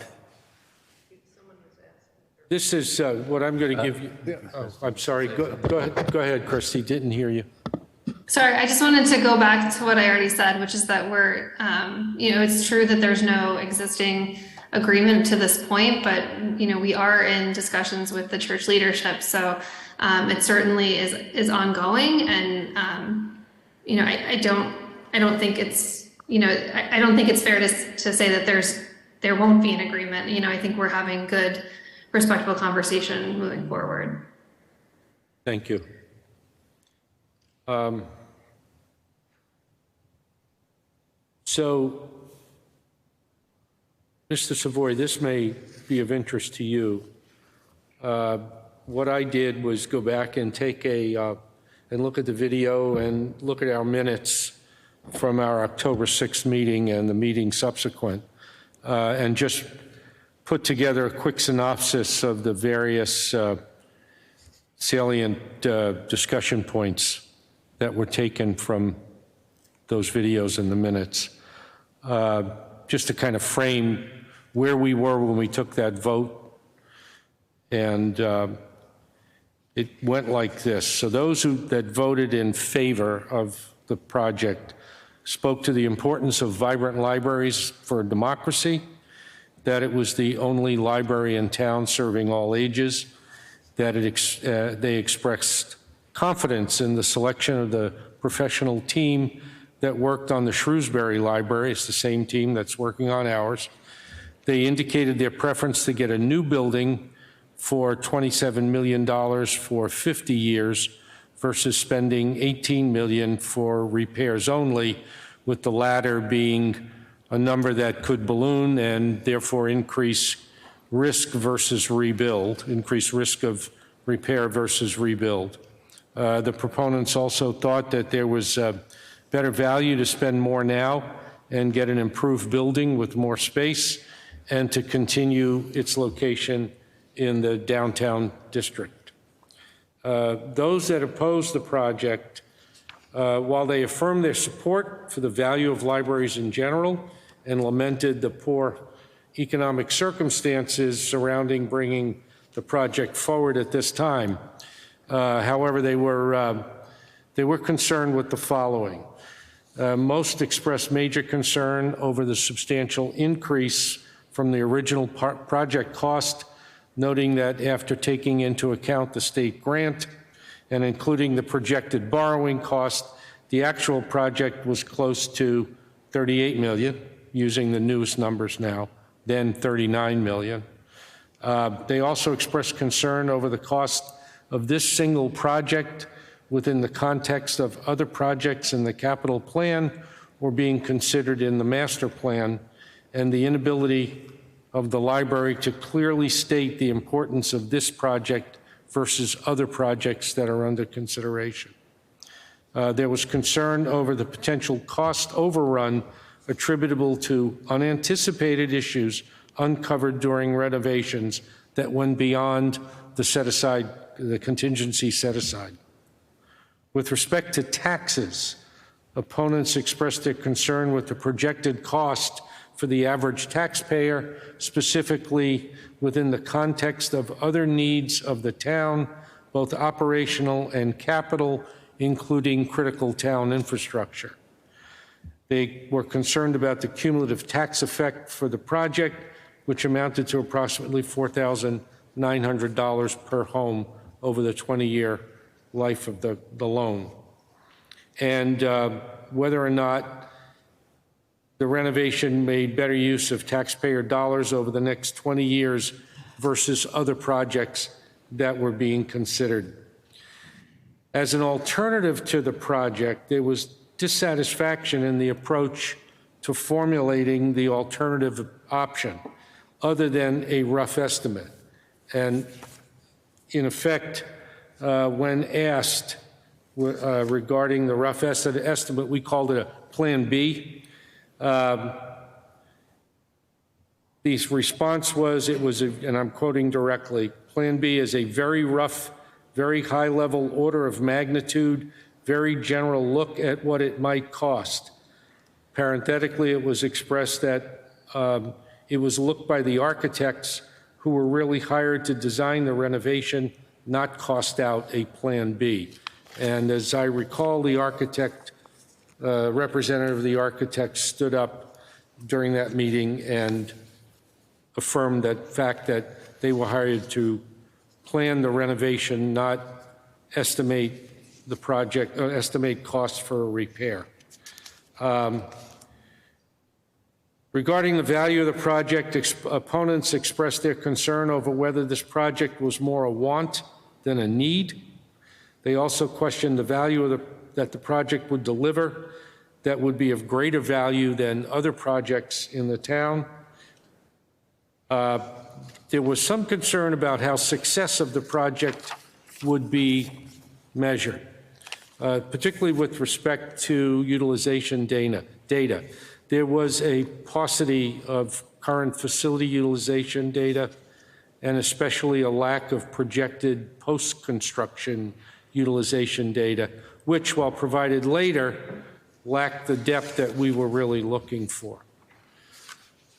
this is what I'm going to give you. Oh, I'm sorry. Go ahead, Christy. Didn't hear you. Sorry, I just wanted to go back to what I already said, which is that we're, it's true that there's no existing agreement to this point, but, we are in discussions with the church leadership. So it certainly is ongoing. And, I don't think it's, I don't think it's fair to say that there won't be an agreement. I think we're having good, respectful conversation moving forward. Thank you. So, Mr. Savoy, this may be of interest to you. What I did was go back and take and look at the video and look at our minutes from our October 6th meeting and the meeting subsequent, and just put together a quick synopsis of the various salient discussion points that were taken from those videos and the minutes, just to kind of frame where we were when we took that vote. And it went like this. So those that voted in favor of the project spoke to the importance of vibrant libraries for democracy, that it was the only library in town serving all ages, that they expressed confidence in the selection of the professional team that worked on the Shrewsbury Library. It's the same team that's working on ours. They indicated their preference to get a new building for $27 million for 50 years versus spending $18 million for repairs only, with the latter being a number that could balloon and therefore increase risk versus rebuild, increase risk of repair versus rebuild. The proponents also thought that there was better value to spend more now and get an improved building with more space and to continue its location in the downtown district. Those that opposed the project, while they affirmed their support for the value of libraries in general and lamented the poor economic circumstances surrounding bringing the project forward at this time, however, they were concerned with the following. Most expressed major concern over the substantial increase from the original project cost, noting that after taking into account the state grant and including the projected borrowing cost, the actual project was close to $38 million, using the newest numbers now, then $39 million. They also expressed concern over the cost of this single project within the context of other projects in the capital plan or being considered in the master plan, and the inability of the library to clearly state the importance of this project versus other projects that are under consideration. There was concern over the potential cost overrun attributable to unanticipated issues uncovered during renovations that went beyond the contingency set aside. With respect to taxes, opponents expressed their concern with the projected cost for the average taxpayer, specifically within the context of other needs of the town, both operational and capital, including critical town infrastructure. They were concerned about the cumulative tax effect for the project, which amounted to approximately $4,900 per home over the 20-year life of the loan. And whether or not the renovation made better use of taxpayer dollars over the next 20 years versus other projects that were being considered. As an alternative to the project, there was dissatisfaction in the approach to formulating the alternative option, other than a rough estimate. And in effect, when asked regarding the rough estimate, we called it a Plan B. The response was, and I'm quoting directly, Plan B is a very rough, very high-level order of magnitude, very general look at what it might cost. Parenthetically, it was expressed that it was looked by the architects who were really hired to design the renovation, not cost out a Plan B. And as I recall, the architect, representative of the architect stood up during that meeting and affirmed that fact that they were hired to plan the renovation, not estimate the project, estimate costs for a repair. Regarding the value of the project, opponents expressed their concern over whether this project was more a want than a need. They also questioned the value that the project would deliver, that would be of greater value than other projects in the town. There was some concern about how success of the project would be measured, particularly with respect to utilization data. There was a paucity of current facility utilization data, and especially a lack of projected post-construction utilization data, which, while provided later, lacked the depth that we were really looking for.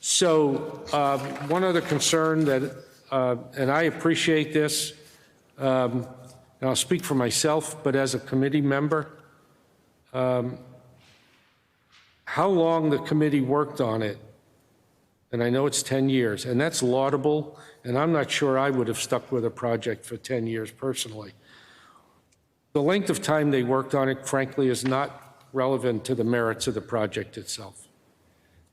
So one other concern that, and I appreciate this, and I'll speak for myself, but as a committee member, how long the committee worked on it, and I know it's 10 years, and that's laudable, and I'm not sure I would have stuck with a project for 10 years personally. The length of time they worked on it, frankly, is not relevant to the merits of the project itself.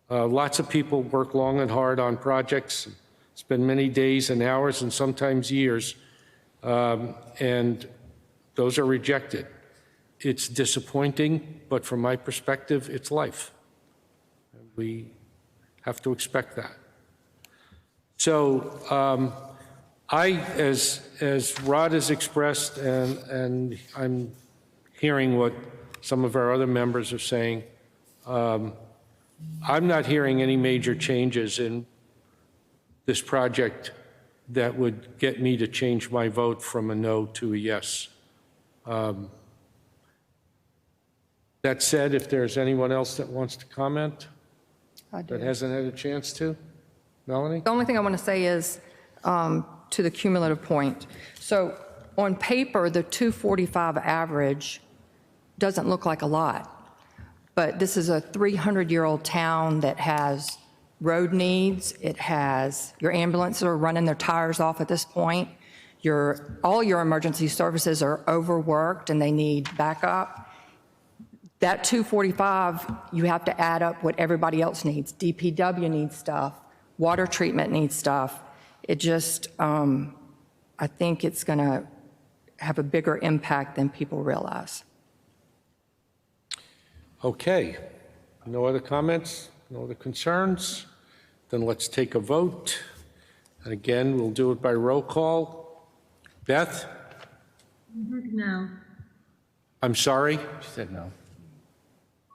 Lots of people work long and hard on projects, spend many days and hours and sometimes years, and those are rejected. It's disappointing, but from my perspective, it's life. We have to expect that. So as Rod has expressed, and I'm hearing what some of our other members are saying, I'm not hearing any major changes in this project that would get me to change my vote from a no to a yes. That said, if there's anyone else that wants to comment that hasn't had a chance to, Melanie? The only thing I want to say is to the cumulative point. So on paper, the 245 average doesn't look like a lot, but this is a 300-year-old town that has road needs. It has, your ambulances are running their tires off at this point. All your emergency services are overworked and they need backup. That 245, you have to add up what everybody else needs. DPW needs stuff. Water treatment needs stuff. It just, I think it's going to have a bigger impact than people realize. Okay. No other comments? No other concerns? Then let's take a vote. And again, we'll do it by roll call. Beth? No. I'm sorry? She said no.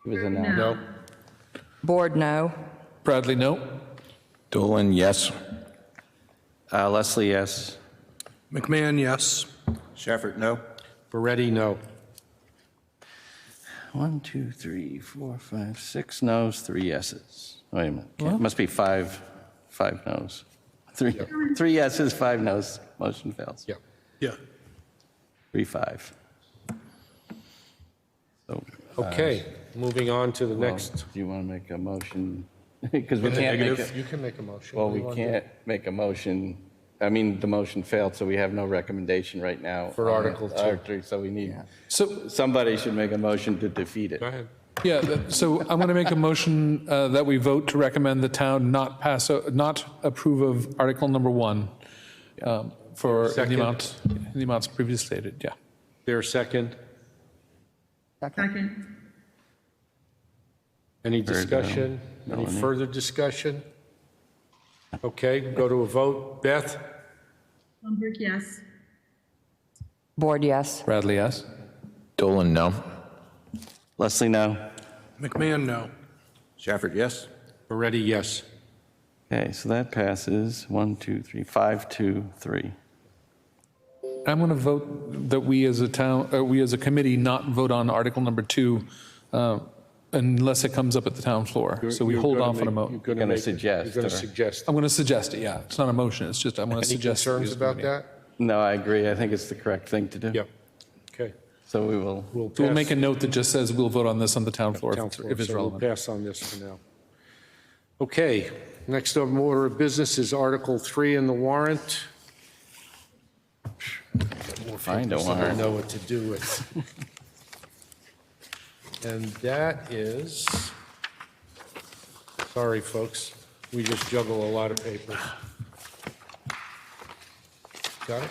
It was a no. No. Board, no. Bradley, no. Dolan, yes. Leslie, yes. McMahon, yes. Shafford, no. Beretti, no. 1, 2, 3, 4, 5, 6 no's, 3 yeses. Wait a minute. It must be five no's. Three yeses, 5 no's. Motion fails. Yeah. Yeah. 3-5. So, Okay, moving on to the next. do you want to make a motion? Because we can't make it. You can make a motion. Well, What do we you want to do? can't make a motion. I mean, the motion failed, so we have no recommendation right now. For on Article 2. Article 3, so we need, So, somebody should make a motion to defeat it. Go ahead. yeah, so I'm going to make a motion that we vote to recommend the town not approve of Article number 1 for in Second. the amounts previously stated, yeah. There a second? Second. Any Third, discussion? no. Any No, further discussion? Okay, go to a vote. Beth? Lundberg, yes. Board, yes. Bradley, yes. Dolan, no. Leslie, no. McMahon, no. Shafford, yes. Beretti, yes. Okay, so that passes 1, 2, 3, 5, 2, 3. I'm going to vote that we as a town, we as a committee not vote on Article number 2 unless it comes up at the town floor. So we You're hold gonna off on a make- vote. You're going Gonna to suggest, You're going to or- suggest. I'm going to suggest it, yeah. It's not a motion, it's just, I'm going to Any suggest. it concerns as a about committee. that? No, I agree. I think it's the correct thing to do. Yep. Okay. So we will, We'll We'll pass- make a note that just says we'll vote on this on the town floor town floor, if it's so we'll relevant. pass on this for now. Okay, next order of business is Article 3 in the warrant. find a I don't warrant. know what to do with. And that is, sorry, folks, we just juggle a lot of papers. Got it?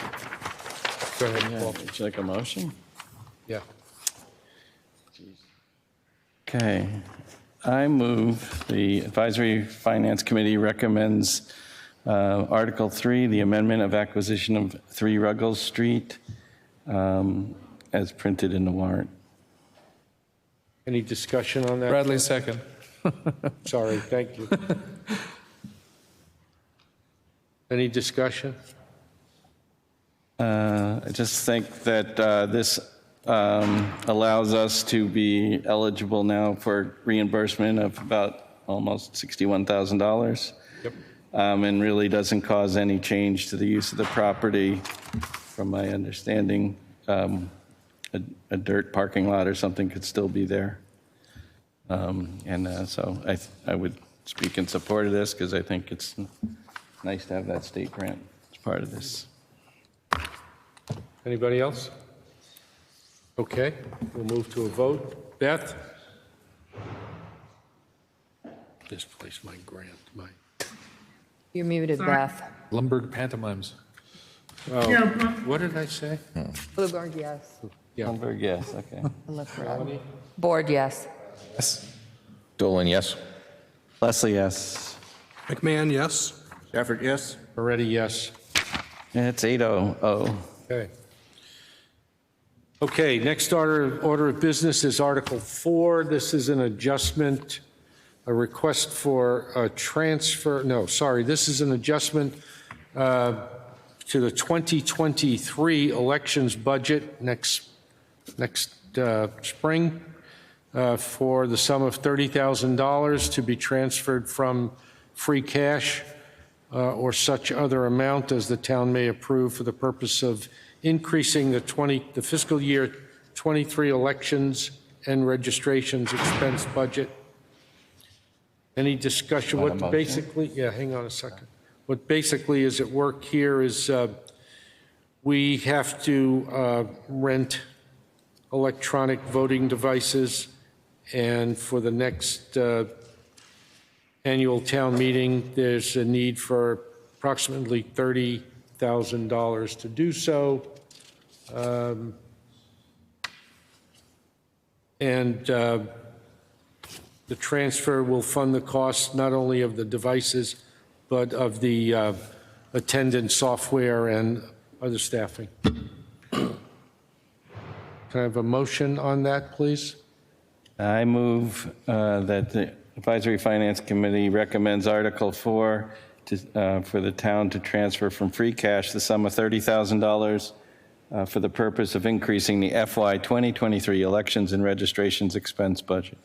Go ahead, Yeah, Paul. would you like a motion? Yeah. Okay. I move the Advisory Finance Committee recommends Article 3, the amendment of acquisition of 3 Ruggles Street, as printed in the warrant. Any discussion on that? Bradley, second. Sorry, thank you. Any discussion? I just think that this allows us to be eligible now for reimbursement of about almost $61,000. Yep. And really doesn't cause any change to the use of the property. From my understanding, a dirt parking lot or something could still be there. So I would speak in support of this because I think it's nice to have that state grant as part of this. Anybody else? Okay, we'll move to a vote. Beth? Misplaced my grant, You're muted, Beth. Lumberg pantomimes. Oh, what did I say? Bluebird, yes. Yeah. Lumberg, yes, okay. Board, yes. Yes. Dolan, yes. Leslie, yes. McMahon, yes. Stafford, yes? Already, yes. It's 8:00. Okay. Okay, next order of business is Article 4. This is an adjustment, a request for a transfer, this is an adjustment to the 2023 elections budget next spring for the sum of $30,000 to be transferred from free cash or such other amount as the town may approve for the purpose of increasing the fiscal year 23 elections and registrations expense budget. Any discussion? What basically, hang on a second. What basically is at work here is we have to rent electronic voting devices, and for the next annual town meeting, there's a need for approximately $30,000 to do so. The transfer will fund the cost not only of the devices, but of the attendance software and other staffing. Can I have a motion on that, please? I move that the Advisory Finance Committee recommends Article 4 for the town to transfer from free cash the sum of $30,000 for the purpose of increasing the FY 2023 elections and registrations expense budget.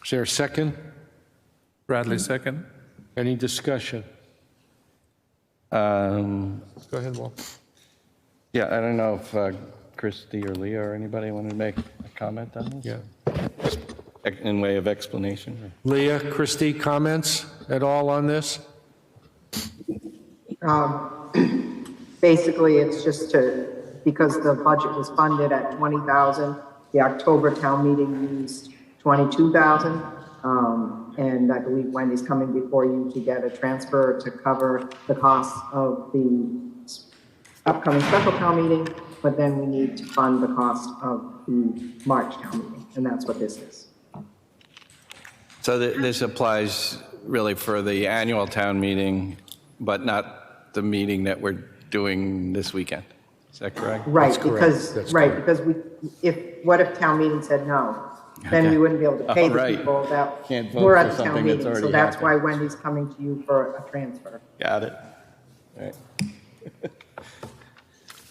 Is there a second? Bradley, second. Any discussion? Go ahead, Walt. Yeah, I don't know if Christy or Leah or anybody wanted to make a comment on this? Yeah. In way of explanation? Leah, Christy, comments at all on this? Basically, it's just because the budget was funded at 20,000, the October town meeting used 22,000. And I believe Wendy's coming before you to get a transfer to cover the costs of the upcoming special town meeting, but then we need to fund the cost of the March town meeting, and that's what this is. So this applies really for the annual town meeting, but not the meeting that we're doing this weekend. Is that correct? Right, That's correct. because, That's right, correct. because what if town meeting said no? Then we wouldn't be able to pay the right. people that Can't vote were for at the town something that's meeting. So already that's why happened. Wendy's coming to you for a transfer. Got it. All right.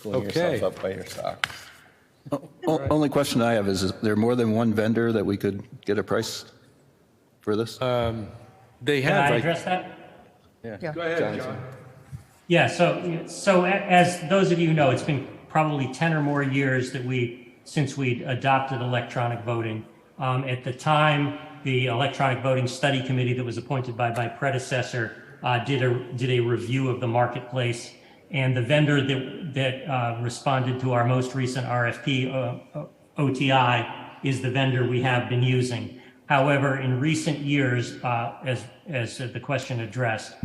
Pulling Okay. yourself up by your socks. Only question I have is there more than one vendor that we could get a price for this? They Can have. I address that? Yeah. Go ahead, John. Yeah, so as those of you know, it's been probably 10 or more years since we adopted electronic voting. At the time, the Electronic Voting Study Committee that was appointed by my predecessor did a review of the marketplace, and the vendor that responded to our most recent RFP, OTI, is the vendor we have been using. However, in recent years, as the question addressed,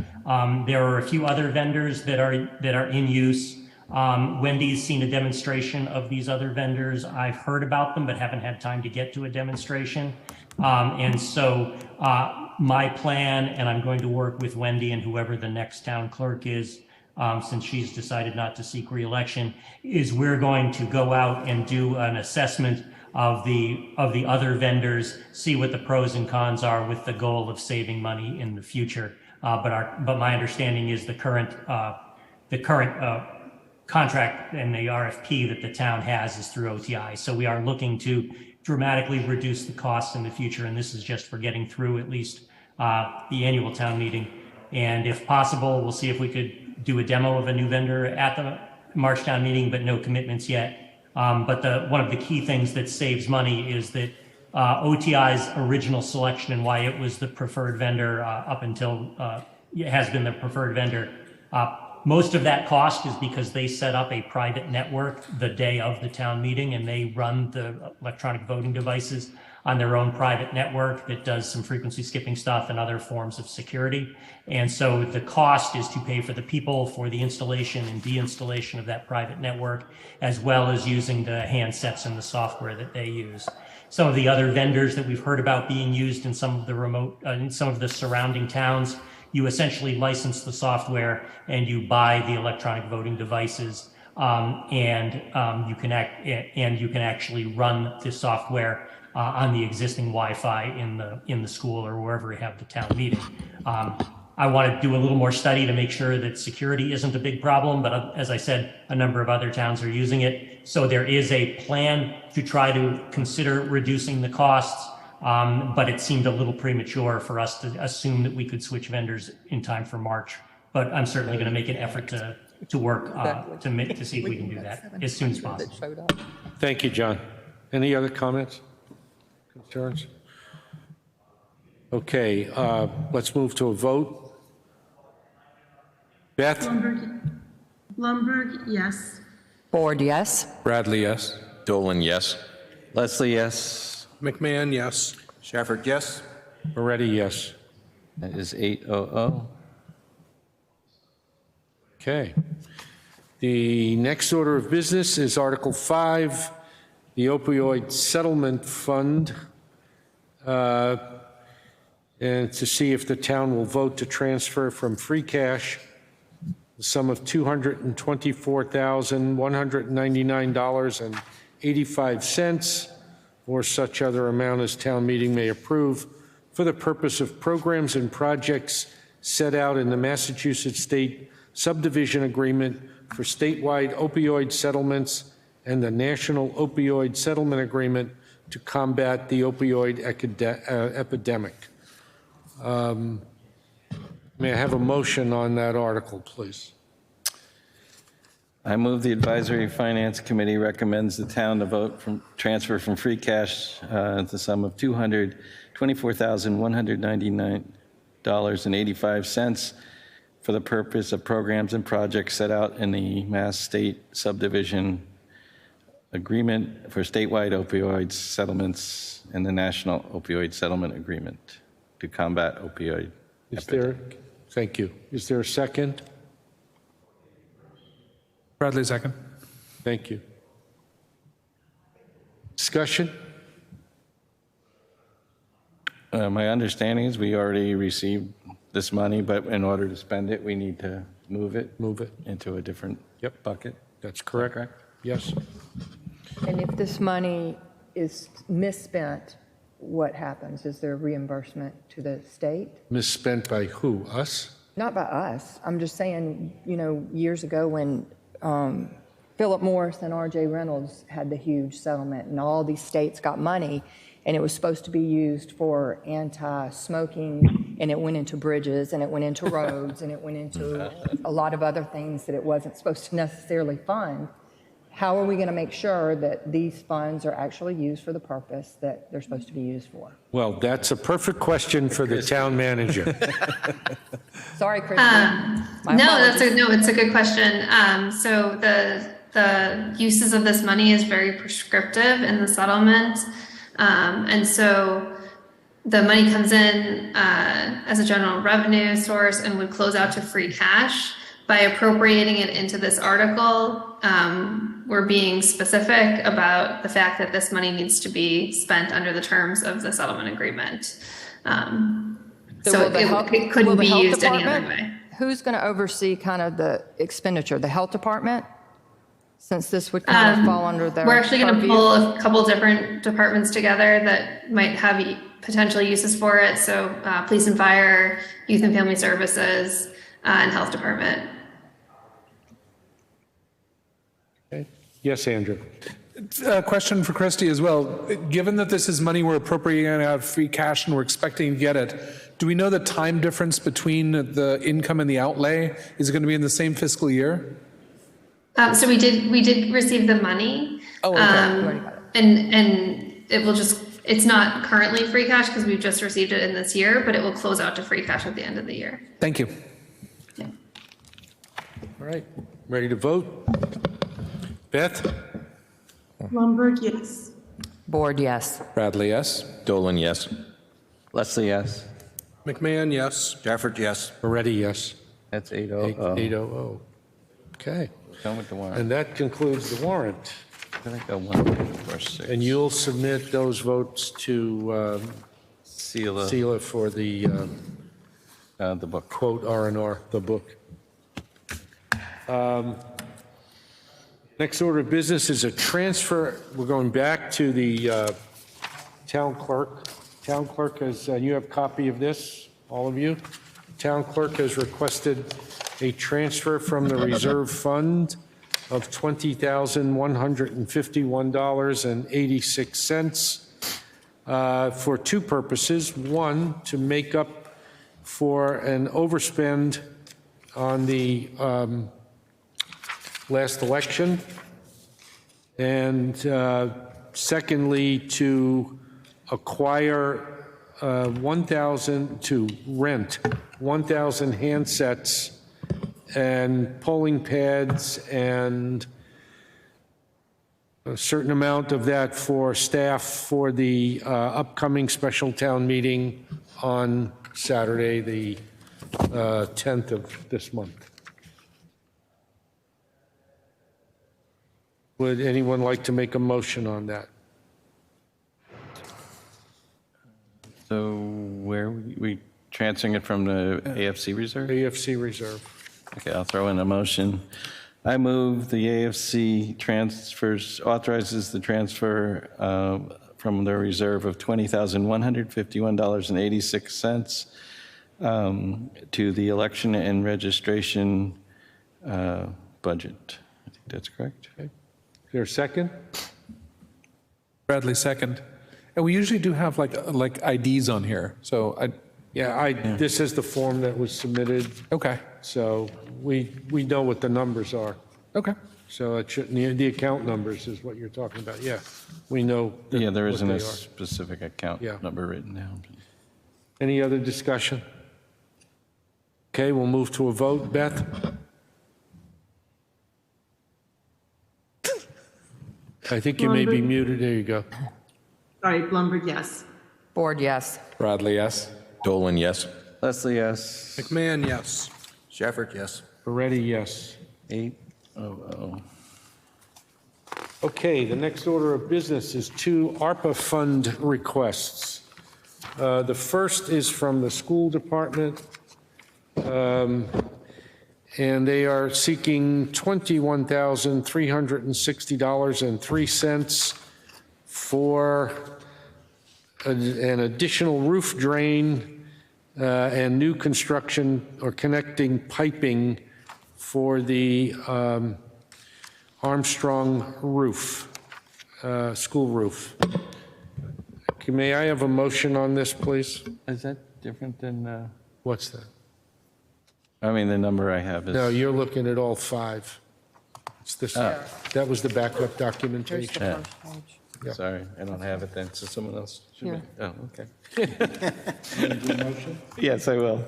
there are a few other vendors that are in use. Wendy's seen a demonstration of these other vendors. I've heard about them, but haven't had time to get to a demonstration. And so my plan, and I'm going to work with Wendy and whoever the next town clerk is, since she's decided not to seek re-election, is we're going to go out and do an assessment of the other vendors, see what the pros and cons are, with the goal of saving money in the future. But my understanding is the current contract and the RFP that the town has is through OTI. So we are looking to dramatically reduce the costs in the future, and this is just for getting through at least the annual town meeting. And if possible, we'll see if we could do a demo of a new vendor at the March town meeting, but no commitments yet. But one of the key things that saves money is that OTI's original selection and why it was the preferred vendor up until it has been the preferred vendor. Most of that cost is because they set up a private network the day of the town meeting, and they run the electronic voting devices on their own private network that does some frequency skipping stuff and other forms of security. And so the cost is to pay for the people for the installation and deinstallation of that private network, as well as using the handsets and the software that they use. Some of the other vendors that we've heard about being used in some of the remote, in some of the surrounding towns, you essentially license the software and you buy the electronic voting devices, and you can actually run the software on the existing Wi-Fi in the school or wherever we have the town meeting. I want to do a little more study to make sure that security isn't a big problem, but as I said, a number of other towns are using it. So there is a plan to try to consider reducing the costs, but it seemed a little premature for us to assume that we could switch vendors in time for March. But I'm certainly going to make an effort to work to see if we can do that as soon as possible. Thank you, John. Any other comments, concerns? Okay, let's move to a vote. Beth? Blumberg, yes. Ford, yes. Bradley, yes. Dolan, yes. Leslie, yes. McMahon, yes. Shafford, yes. Moretti, yes. That is 800. Okay. The next order of business is Article 5, the opioid settlement fund, and to see if the town will vote to transfer from free cash the sum of $224,199.85 or such other amount as town meeting may approve for the purpose of programs and projects set out in the Massachusetts State Subdivision Agreement for statewide opioid settlements and the National Opioid Settlement Agreement to combat the opioid epidemic. May I have a motion on that article, please? I move the Advisory Finance Committee recommends the town to vote from transfer from free cash the sum of $224,199.85 for the purpose of programs and projects set out in the Mass State Subdivision Agreement for statewide opioid settlements and the National Opioid Settlement Agreement to combat opioid epidemic. Thank you. Is there a second? Bradley, second. Thank you. Discussion? My understanding is we already received this money, but in order to spend it, we need to move it into a different bucket. That's correct. Correct? Yes. And if this money is misspent, what happens? Is there reimbursement to the state? Misspent by who? Us? Not by us. I'm just saying, years ago when Philip Morris and R.J. Reynolds had the huge settlement and all these states got money and it was supposed to be used for anti-smoking and it went into bridges and it went into roads and it went into a lot of other things that it wasn't supposed to necessarily fund. How are we going to make sure that these funds are actually used for the purpose that they're supposed to be used for? Well, that's a perfect question for the town manager. Sorry, Kristen. It's a good question. So the uses of this money is very prescriptive in the settlement. And so the money comes in as a general revenue source and would close out to free cash. by appropriating it into this article, we're being specific about the fact that this money needs to be spent under the terms of the settlement agreement. So it couldn't be used any other way. Who's going to oversee kind of the expenditure? The health department? Since this would kind of fall under their We're actually going to purview? pull a couple different departments together that might have potential uses for it. So police and fire, youth and family services, and health department. Okay. Yes, Andrew. A question for Christy as well. Given that this is money we're appropriating out of free cash and we're expecting to get it, do we know the time difference between the income and the outlay? Is it going to be in the same fiscal year? So we did receive the money. Oh, okay. And it will it's not currently free cash because we've just received it in this year, but it will close out to free cash at the end of the year. Thank you. Yeah. All right, ready to vote? Beth? Blumberg, yes. Board, yes. Bradley, yes. Dolan, yes. Leslie, yes. McMahon, yes. Jafford, yes. Moretti, yes. That's 800. 800. Okay, Done with the warrant. and that concludes the warrant. I think that 1, 4, 6. And you'll submit those votes to Seal Sheila for the the book. quote R&R, the book. Next order of business is a transfer. We're going back to the town clerk. Town clerk has, you have a copy of this, all of you? Town clerk has requested a transfer from the reserve fund of $20,151.86 for two purposes. One, to make up for an overspend on the last election, and secondly, to acquire to rent 1,000 handsets and polling pads and a certain amount of that for staff for the upcoming special town meeting on Saturday, the 10th of this month. Would anyone like to make a motion on that? So where we transferring it from the AFC reserve? AFC reserve. Okay, I'll throw in a motion. I move the AFC authorizes the transfer from their reserve of $20,151.86 to the election and registration budget. I think that's correct. Okay. Is there a second? Bradley, second. And we usually do have like IDs on here, so This is the form that was submitted, okay, so we know what the numbers are. okay. So it shouldn't, the account numbers is what you're talking about, yeah. We know. Yeah, there what isn't they a are. specific account Yeah. number written down. Any other discussion? Okay, we'll move to a vote. Beth? I think you may be muted. There you go. Sorry, Blumberg, yes. Board, yes. Bradley, yes. Dolan, yes. Leslie, yes. McMahon, yes. Jafford, yes. Moretti, yes. 800. Okay, the next order of business is two ARPA fund requests. The first is from the school department, and they are seeking $21,360.03 for an additional roof drain and new construction or connecting piping for the Armstrong roof, school roof. Okay, may I have a motion on this, please? Is that different than, What's that? I mean, the number I have is. No, you're looking at all five. It's this, that was the backup documentation. Yeah. Yeah. Sorry, I don't have it then, so someone else should Here. be. Oh, okay. Yes, I will.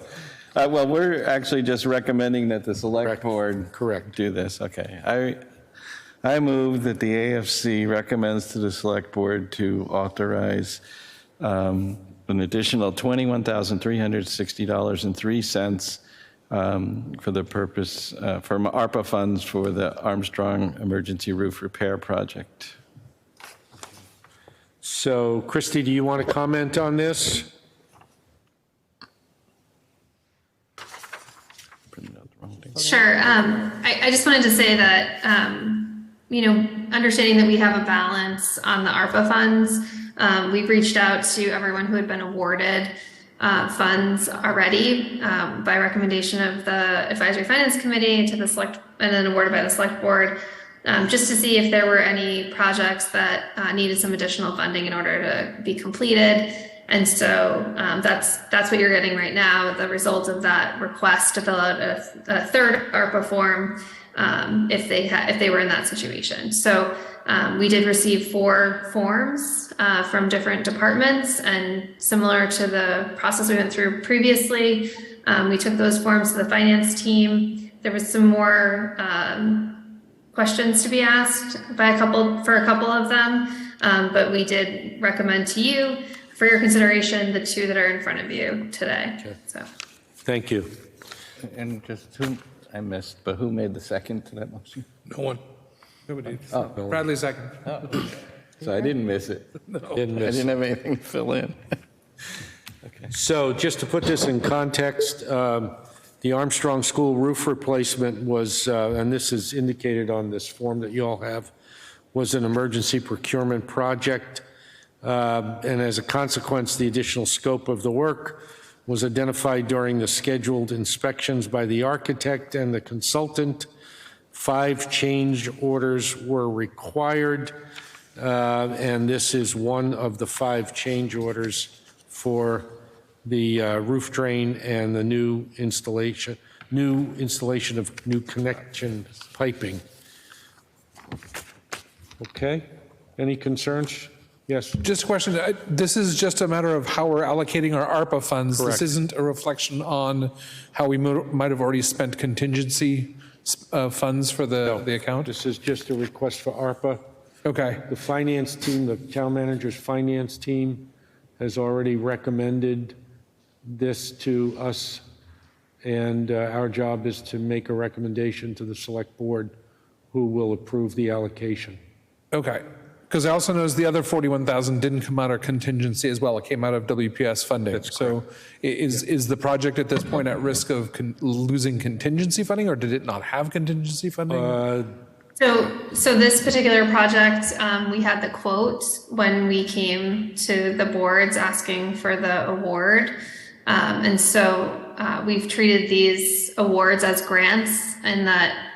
Well, we're actually just recommending that the select board. Correct. Do this, okay. I move that the AFC recommends to the select board to authorize an additional $21,360.03 for the purpose, for ARPA funds for the Armstrong Emergency Roof Repair Project. So, Christy, do you want to comment on this? Sure. I just wanted to say that, understanding that we have a balance on the ARPA funds, we've reached out to everyone who had been awarded funds already by recommendation of the Advisory Finance Committee to the select, and then awarded by the Select Board, just to see if there were any projects that needed some additional funding in order to be completed. And so that's what you're getting right now, the result of that request to fill out a third ARPA form if they were in that situation. So we did receive 4 forms from different departments, and similar to the process we went through previously, we took those forms to the finance team. There was some more questions to be asked by a couple of them, but we did recommend to you for your consideration the 2 that are in front of you today. Okay. So, thank you. And just who, I missed, but who made the second to that motion? No one. Nobody. Oh. Bradley second. Oh. So I didn't miss it. No. I didn't have anything to fill in. Okay. So just to put this in context, the Armstrong School roof replacement was, and this is indicated on this form that you all have, was an emergency procurement project. And as a consequence, the additional scope of the work was identified during the scheduled inspections by the architect and the consultant. 5 change orders were required, and this is one of the 5 change orders for the roof drain and the new installation of new connection piping. Okay, any concerns? Yes. Just a question. This is just a matter of how we're allocating our ARPA funds. Correct. This isn't a reflection on how we might have already spent contingency funds for the account? This is just a request for ARPA. Okay. The finance team, the town manager's finance team has already recommended this to us, and our job is to make a recommendation to the select board who will approve the allocation. Okay. Because I also noticed the other 41,000 didn't come out of contingency as well. It came out of WPS funding. That's so is the project at this point at risk of losing contingency funding, or did it not have contingency funding? So this particular project, we had the quote when we came to the boards asking for the award. And so we've treated these awards as grants, and that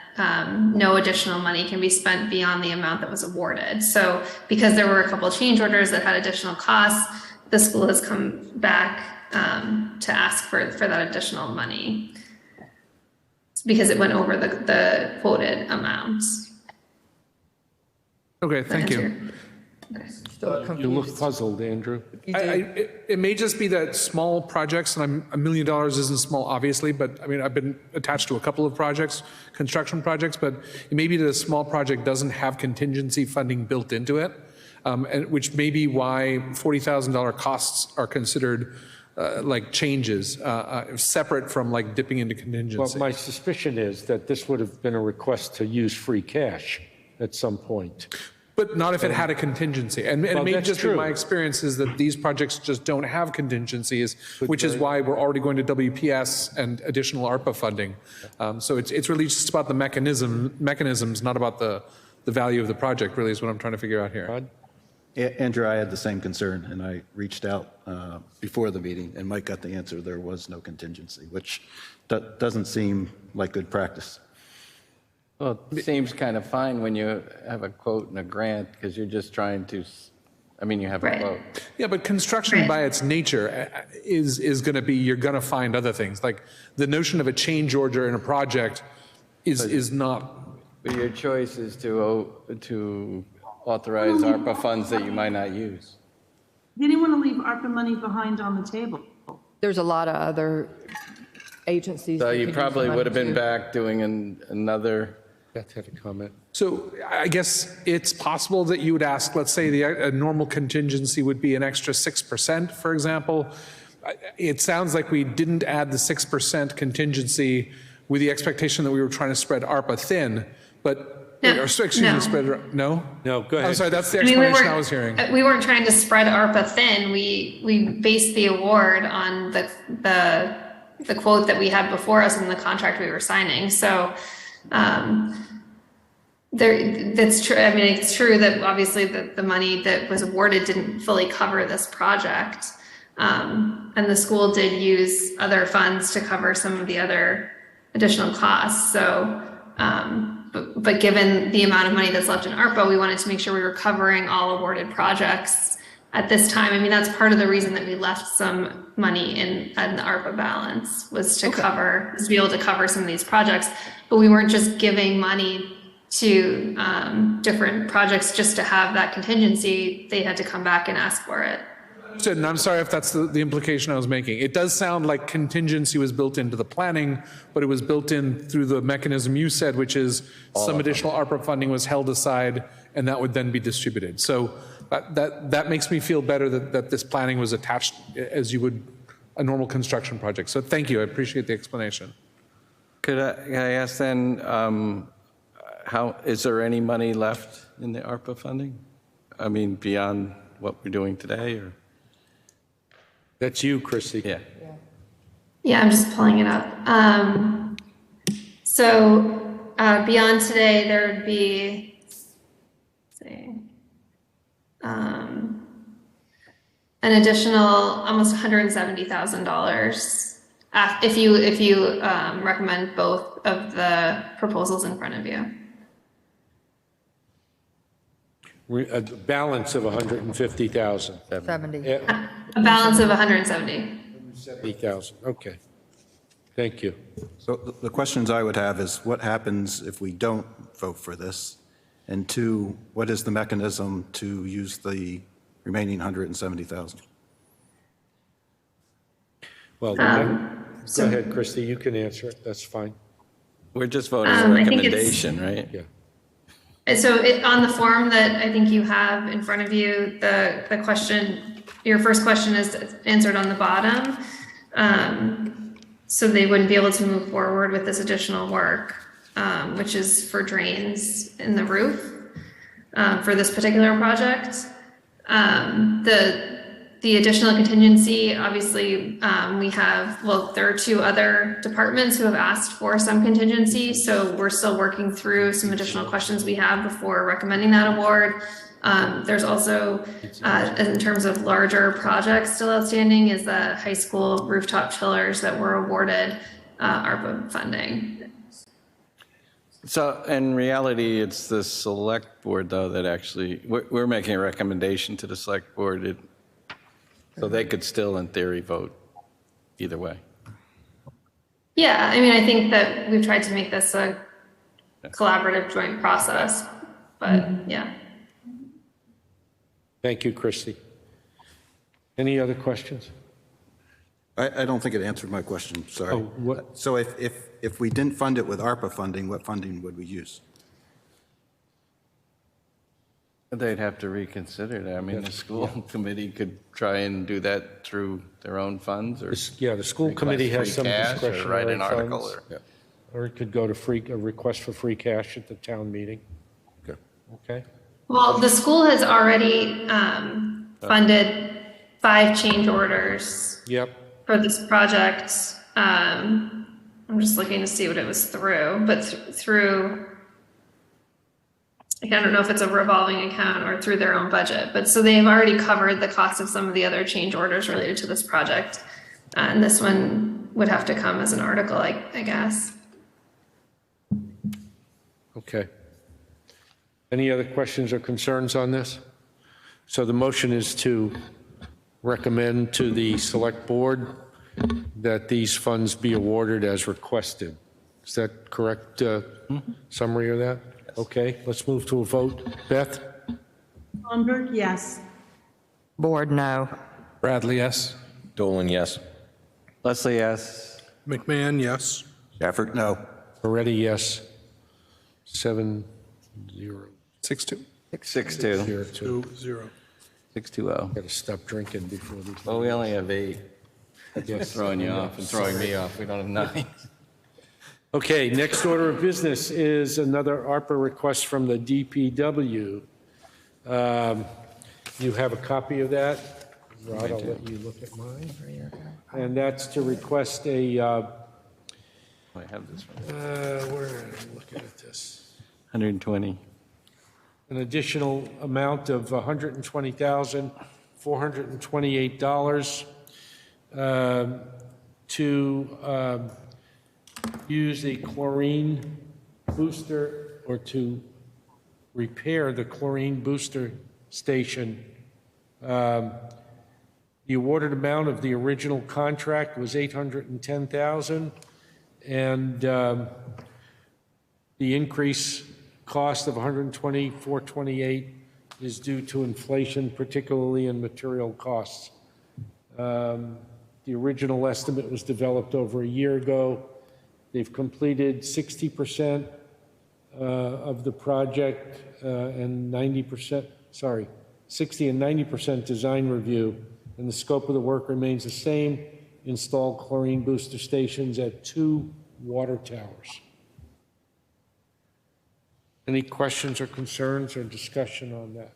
no additional money can be spent beyond the amount that was awarded. So because there were a couple of change orders that had additional costs, the school has come back to ask for that additional money because it went over the quoted amounts. Okay, thank you. Okay. You look puzzled, Andrew. It may just be that small projects, and $1 million isn't small, obviously, but I mean, I've been attached to a couple of projects, construction projects, but it may be that a small project doesn't have contingency funding built into it, and which may be why $40,000 costs are considered like changes, separate from like dipping into contingency. Well, my suspicion is that this would have been a request to use free cash at some point. But not if it had a contingency. And it may just true. be my experience is that these projects just don't have contingencies, which is why we're already going to WPS and additional ARPA funding. So it's really just about the mechanisms, not about the value of the project, really, is what I'm trying to figure out here. Andrew, I had the same concern, and I reached out before the meeting, and Mike got the answer. There was no contingency, which doesn't seem like good practice. Well, it seems kind of fine when you have a quote and a grant, because you're just trying to, I mean, you have a quote. Yeah, but construction by its nature is going to be, you're going to find other things. Like the notion of a change order in a project is not. But your choice is to authorize ARPA funds that you might not use. They didn't want to leave ARPA money behind on the table. There's a lot of other agencies. So that you could use probably money would have been too. back doing another. Beth had a comment. So I guess it's possible that you would ask, let's say a normal contingency would be an extra 6%, for example. it sounds like we didn't add the 6% contingency with the expectation that we were trying to spread ARPA thin, but, No, or excuse no. me, spread, no? No, go ahead. I'm sorry, that's the I mean, explanation I was hearing. we weren't trying to spread ARPA thin. We based the award on the quote that we had before us in the contract we were signing. So that's true. I mean, it's true that obviously the money that was awarded didn't fully cover this project. And the school did use other funds to cover some of the other additional costs. So, but given the amount of money that's left in ARPA, we wanted to make sure we were covering all awarded projects at this time. I mean, that's part of the reason that we left some money in the ARPA balance, was to be able to cover some of these projects. But we weren't just giving money to different projects just to have that contingency. They had to come back and ask for it. And I'm sorry if that's the implication I was making. It does sound like contingency was built into the planning, but it was built in through the mechanism you said, which is some additional ARPA funding was held aside and that would then be distributed. So that makes me feel better that this planning was attached as you would a normal construction project. So thank you, I appreciate the explanation. Can I ask then, how, is there any money left in the ARPA funding? I mean, beyond what we're doing today, or? That's you, Christy. Yeah. Yeah, I'm just pulling it up. So beyond today, there would be, let's see, an additional almost $170,000 if you recommend both of the proposals in front of you. A balance of 150,000. 70. A balance of 170. 70,000, okay. Thank you. So the questions I would have is, what happens if we don't vote for this? And two, what is the mechanism to use the remaining 170,000? Well, go ahead, Christy, you can answer it, that's fine. We're just voting on recommendation, right? Yeah. So on the form that I think you have in front of you, the question, your first question is answered on the bottom. So they wouldn't be able to move forward with this additional work, which is for drains in the roof for this particular project. The additional contingency, obviously, we have, well, there are two other departments who have asked for some contingency, so we're still working through some additional questions we have before recommending that award. There's also, in terms of larger projects still outstanding, is the high school rooftop chillers that were awarded ARPA funding. So in reality, it's the select board, though, that actually, we're making a recommendation to the select board. So they could still, in theory, vote either way. Yeah, I mean, I think that we've tried to make this a collaborative joint process, but yeah. Thank you, Christy. Any other questions? I don't think it answered my question, sorry. Oh, what? So if we didn't fund it with ARPA funding, what funding would we use? They'd have to reconsider that. I mean, the school committee could try and do that through their own funds, or Yeah, the school committee has some request free cash, or discretionary write an article, funds. Or it could go to a request for free cash at the town meeting. Okay. Okay. Well, the school has already funded 5 change orders Yep. for this project. I'm just looking to see what it was through, but through, I don't know if it's a revolving account or through their own budget, but so they've already covered the cost of some of the other change orders related to this project. And this one would have to come as an article, I guess. Okay. Any other questions or concerns on this? So the motion is to recommend to the select board that these funds be awarded as requested. Is that correct summary of that? Okay, let's move to a vote. Beth? Lundberg, yes. Board, no. Bradley, yes. Dolan, yes. Leslie, yes. McMahon, yes. Stafford, no. Moretti, yes. 7-0. 6-2. 6-2. 0-2. 2-0. 6-2-0. Got to stop drinking before these. Well, we only have 8. Yes. Throwing you off and throwing me off. We don't have 9. Okay, next order of business is another ARPA request from the DPW. You have a copy of that? Rod, I'll let you look at mine. And that's to request a, I have this one. where am I looking at this? 120. An additional amount of $120,428 to use a chlorine booster or to repair the chlorine booster station. The awarded amount of the original contract was $810,000, and the increase cost of $120,428 is due to inflation, particularly in material costs. The original estimate was developed over a year ago. They've completed 60% of the project and 90%, 60 and 90% design review, and the scope of the work remains the same. Install chlorine booster stations at 2 water towers. Any questions or concerns or discussion on that?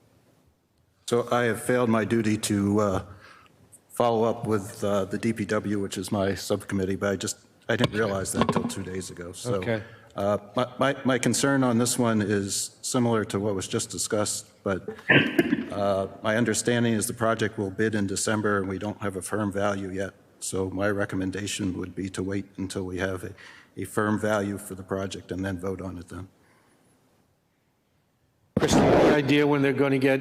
So I have failed my duty to follow up with the DPW, which is my subcommittee, but I didn't realize that until 2 days ago. So Okay. my concern on this one is similar to what was just discussed, but my understanding is the project will bid in December and we don't have a firm value yet. So my recommendation would be to wait until we have a firm value for the project and then vote on it then. Kristen, any idea when they're going to get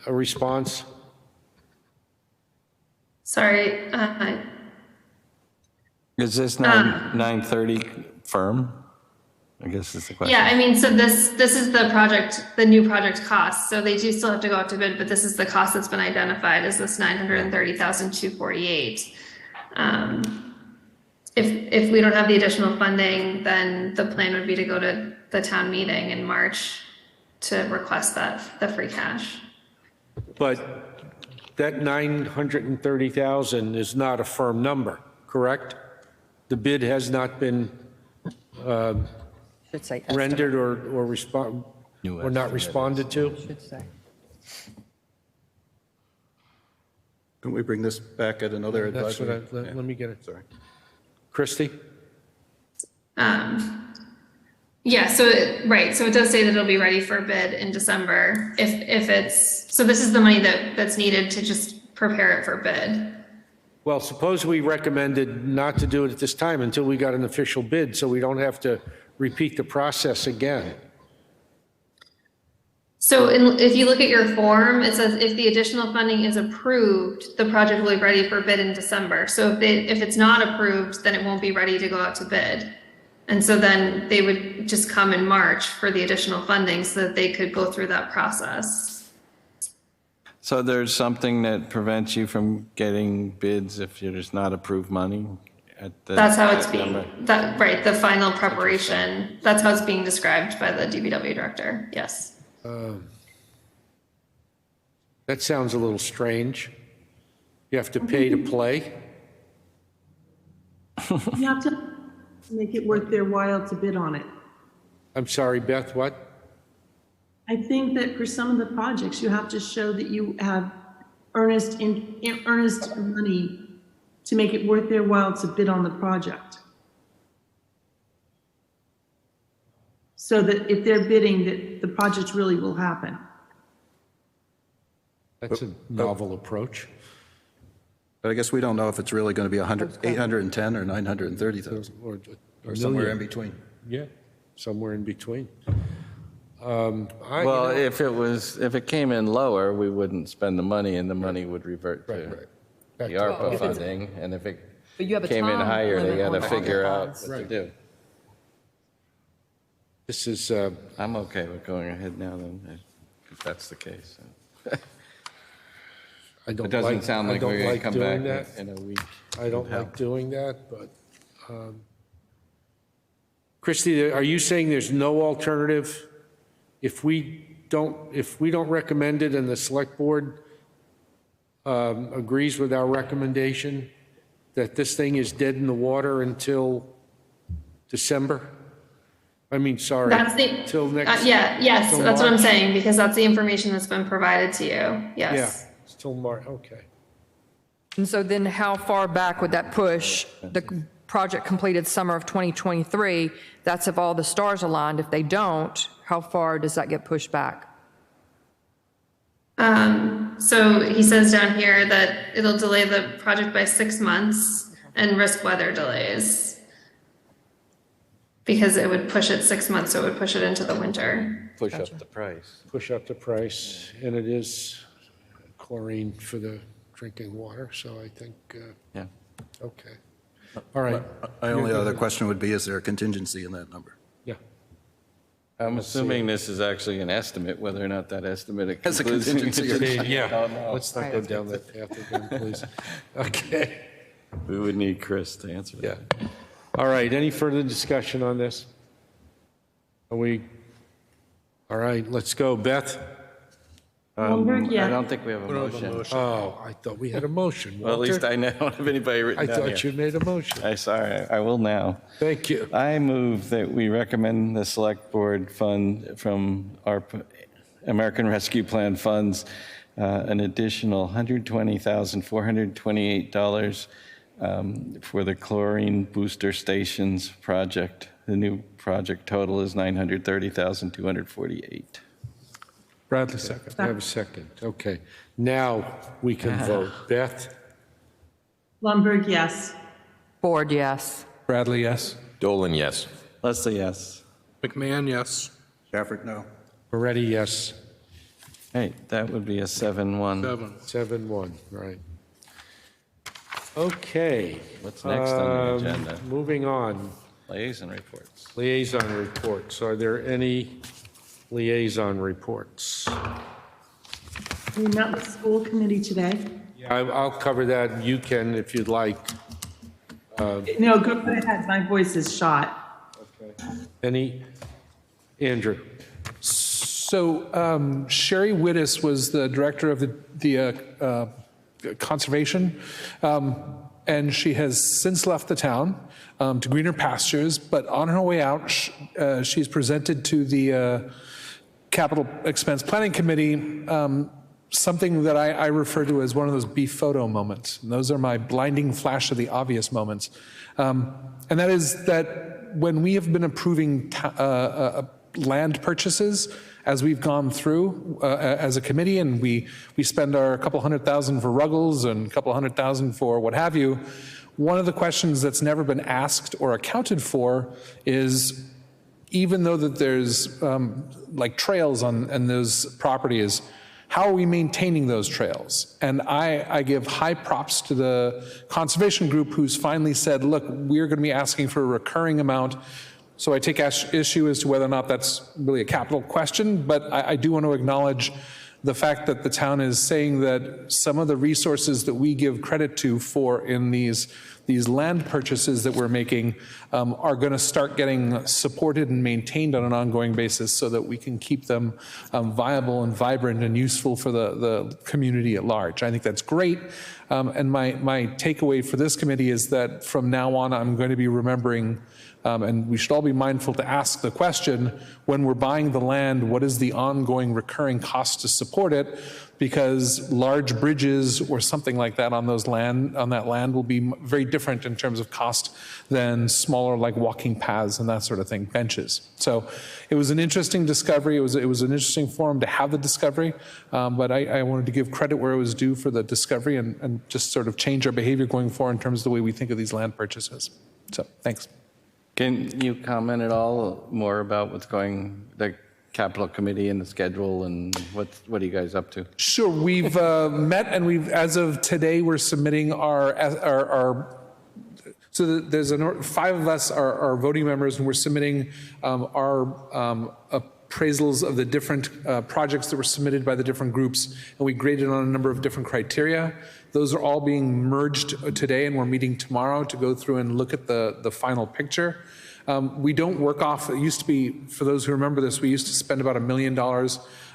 a response? Sorry, Is this 930 firm? I guess is the question. yeah, I mean, so this is the project, the new project cost. So they do still have to go out to bid, but this is the cost that's been identified as this $930,248. If we don't have the additional funding, then the plan would be to go to the town meeting in March to request the free cash. But that 930,000 is not a firm number, correct? The bid has not been Should say rendered or not responded to? Should say. Can we bring this back at another That's advisory? what let me get it. Sorry. Christie? Yeah, so so it does say that it'll be ready for bid in December. If it's, so this is the money that's needed to just prepare it for bid. Well, suppose we recommended not to do it at this time until we got an official bid, so we don't have to repeat the process again. So if you look at your form, it says if the additional funding is approved, the project will be ready for bid in December. So if it's not approved, then it won't be ready to go out to bid. And so then they would just come in March for the additional funding so that they could go through that process. So there's something that prevents you from getting bids if there's not approved money? That's how it's being, right, the final preparation. That's how it's being described by the DPW director, yes. That sounds a little strange. You have to pay to play? You have to make it worth their while to bid on it. I'm sorry, Beth, what? I think that for some of the projects, you have to show that you have earnest money to make it worth their while to bid on the project. So that if they're bidding, that the project really will happen. That's a novel approach. But I guess we don't know if it's really going to be 810 or 930,000 or somewhere in between. Yeah, somewhere in between. Well, if it came in lower, we wouldn't spend the money and the money would revert to the ARPA funding. And if it came in higher, they got to figure out what to do. This is, I'm okay with going ahead now then, if that's the case. I don't It doesn't sound like we're going to come doing back that. in a week. I don't like doing that, but, Christie, are you saying there's no alternative? If we don't recommend it and the select board agrees with our recommendation that this thing is dead in the water until December? I mean, sorry, That's the, till next. yes, till that's what I'm March? saying, because that's the information that's been provided to you. Yeah, Yes. it's till March, okay. And so then how far back would that push? The project completed summer of 2023, that's if all the stars aligned. If they don't, how far does that get pushed back? So he says down here that it'll delay the project by 6 months and risk weather delays. Because it would push it 6 months, so it would push it into the winter. Push up the price. Push up the price, and it is chlorine for the drinking water, so I think, Yeah. okay. All right, My only other question would be, is there a contingency in that number? yeah. I'm assuming this is actually an estimate, whether or not that estimate Has a includes contingency or not. Yeah, let's not go down that path again, please. Okay, We would need Chris to answer yeah. that. All right, any further discussion on this? Are we, all right, let's go. Beth? Bloomberg, I yeah. don't think we have a motion. Oh, I thought we had a motion. Well, at least Walter? I don't have anybody I written down thought you here. made a motion. Sorry, I will now. Thank you. I move that we recommend the Select Board fund from our American Rescue Plan funds an additional $120,428 for the chlorine booster stations project. The new project total is $930,248. Bradley, second. I have a second. Okay, now we can vote. Beth? Blumberg, yes. Ford, yes. Bradley, yes. Dolan, yes. Leslie, yes. McMahon, yes. Shafford, no. Moretti, yes. Hey, that would be a 7-1. 7-1, right. Okay. What's next on the agenda? Moving on, Liaison reports. liaison reports. Are there any liaison reports? We met with school committee today. I'll cover that. You can if you'd like. No, go ahead. My voice is shot. Any? Andrew? So Sherry Wittes was the director of the conservation, and she has since left the town to greener pastures, but on her way out, she's presented to the Capital Expense Planning Committee something that I refer to as one of those beef photo moments. And those are my blinding flash of the obvious moments. And that is that when we have been approving land purchases, as we've gone through as a committee, and we spend our couple $100,000 for Ruggles and a couple $100,000 for what have you, one of the questions that's never been asked or accounted for is, even though that there's like trails on those properties, how are we maintaining those trails? And I give high props to the conservation group who's finally said, look, we're going to be asking for a recurring amount. So I take issue as to whether or not that's really a capital question, but I do want to acknowledge the fact that the town is saying that some of the resources that we give credit to for in these land purchases that we're making are going to start getting supported and maintained on an ongoing basis so that we can keep them viable and vibrant and useful for the community at large. I think that's great. And my takeaway for this committee is that from now on, I'm going to be remembering, and we should all be mindful to ask the question, when we're buying the land, what is the ongoing recurring cost to support it? Because large bridges or something like that on that land will be very different in terms of cost than smaller, like walking paths and that sort of thing, benches. So it was an interesting discovery. It was an interesting forum to have the discovery, but I wanted to give credit where it was due for the discovery and just sort of change our behavior going forward in terms of the way we think of these land purchases. So thanks. Can you comment at all more about the capital committee and the schedule and what are you guys up to? Sure, we've met and as of today, we're submitting so there's 5 of us are voting members, and we're submitting our appraisals of the different projects that were submitted by the different groups, and we graded on a number of different criteria. Those are all being merged today, and we're meeting tomorrow to go through and look at the final picture. We don't work off, it used to be, for those who remember this, we used to spend about $1 million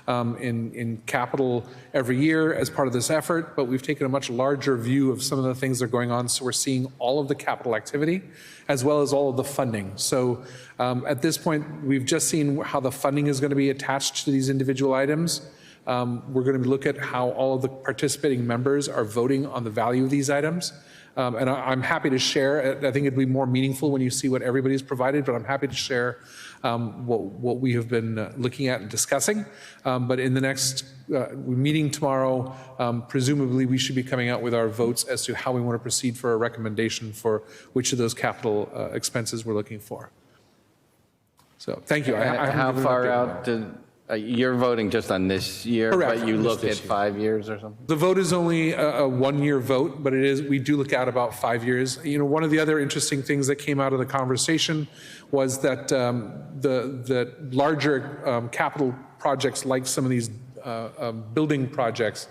in capital every year as part of this effort, but we've taken a much larger view of some of the things that are going on. So we're seeing all of the capital activity as well as all of the funding. So at this point, we've just seen how the funding is going to be attached to these individual items. We're going to look at how all of the participating members are voting on the value of these items. And I'm happy to share. I think it'd be more meaningful when you see what everybody's provided, but I'm happy to share what we have been looking at and discussing. But in the next meeting tomorrow, presumably we should be coming out with our votes as to how we want to proceed for a recommendation for which of those capital expenses we're looking for. So thank you. How far out you're voting just on this year, Correct. But you look at 5 years or something? The vote is only a one-year vote, but we do look at about 5 years. You know, one of the other interesting things that came out of the conversation was that the larger capital projects, like some of these building projects,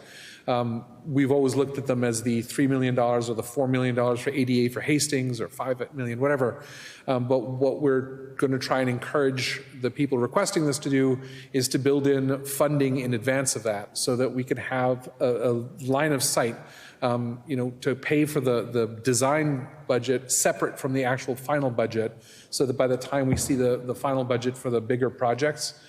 we've always looked at them as the $3 million or the $4 million for ADA for Hastings or $5 million, whatever. But what we're going to try and encourage the people requesting this to do is to build in funding in advance of that so that we can have a line of sight, you know, to pay for the design budget separate from the actual final budget, so that by the time we see the final budget for the bigger projects,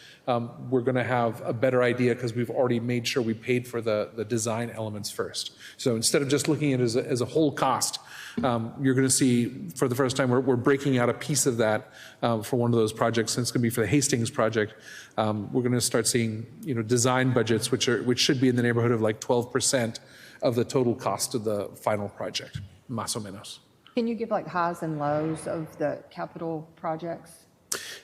we're going to have a better idea because we've already made sure we paid for the design elements first. So instead of just looking at it as a whole cost, you're going to see for the first time we're breaking out a piece of that for one of those projects, and it's going to be for the Hastings project. We're going to start seeing, you know, design budgets which should be in the neighborhood of like 12% of the total cost of the final project, más o menos. Can you give like highs and lows of the capital projects?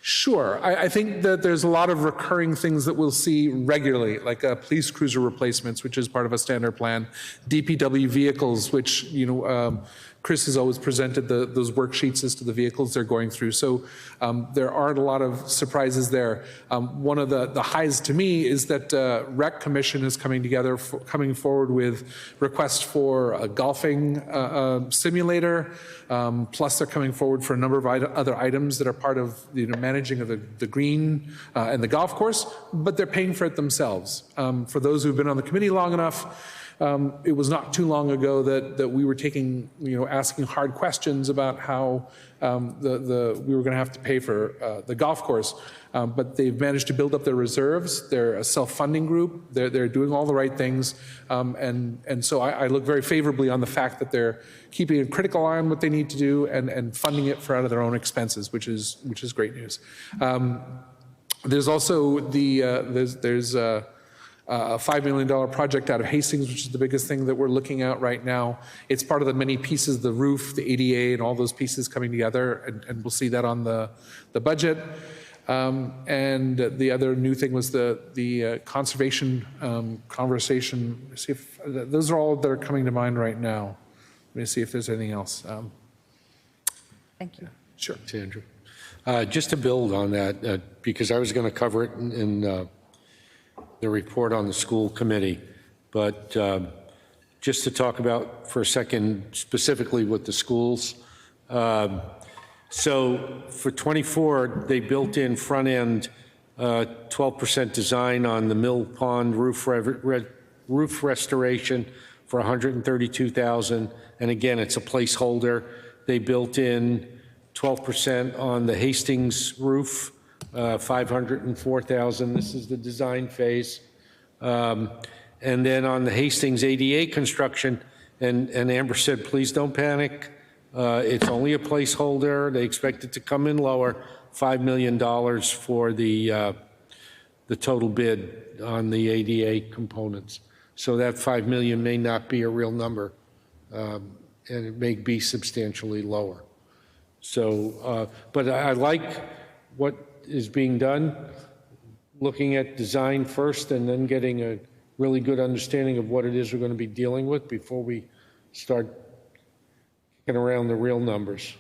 Sure. I think that there's a lot of recurring things that we'll see regularly, like police cruiser replacements, which is part of a standard plan, DPW vehicles, which, you know, Chris has always presented those worksheets as to the vehicles they're going through. So there aren't a lot of surprises there. One of the highs to me is that Rec Commission is coming forward with requests for a golfing simulator. Plus, they're coming forward for a number of other items that are part of, you know, managing of the green and the golf course, but they're paying for it themselves. For those who've been on the committee long enough, it was not too long ago that we were taking, you know, asking hard questions about how we were going to have to pay for the golf course. But they've managed to build up their reserves. They're a self-funding group. They're doing all the right things. And so I look very favorably on the fact that they're keeping a critical eye on what they need to do and funding it for out of their own expenses, which is great news. There's also there's a $5 million project out of Hastings, which is the biggest thing that we're looking at right now. It's part of the many pieces, the roof, the ADA, and all those pieces coming together, and we'll see that on the budget. And the other new thing was the conservation conversation. See if those are all that are coming to mind right now. Let me see if there's anything else. Thank you. Sure. Thanks, Andrew. Just to build on that, because I was going to cover it in the report on the school committee, but just to talk about for a second specifically with the schools. So for 24, they built in front end 12% design on the Mill Pond roof restoration for $132,000. And again, it's a placeholder. They built in 12% on the Hastings roof, $504,000. This is the design phase. And then on the Hastings ADA construction, and Amber said, please don't panic. It's only a placeholder. They expect it to come in lower, $5 million for the total bid on the ADA components. So that $5 million may not be a real number, and it may be substantially lower. So, but I like what is being done, looking at design first and then getting a really good understanding of what it is we're going to be dealing with before we start kicking around the real numbers.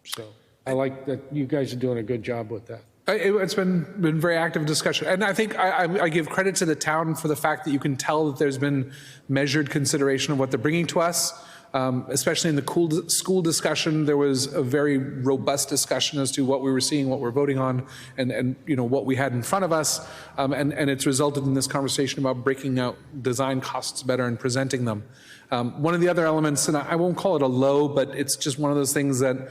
So I like that you guys are doing a good job with that. It's been very active discussion. And I think I give credit to the town for the fact that you can tell that there's been measured consideration of what they're bringing to us. especially in the school discussion. There was a very robust discussion as to what we were seeing, what we're voting on, and what we had in front of us. And it's resulted in this conversation about breaking out design costs better and presenting them. One of the other elements, and I won't call it a low, but it's just one of those things that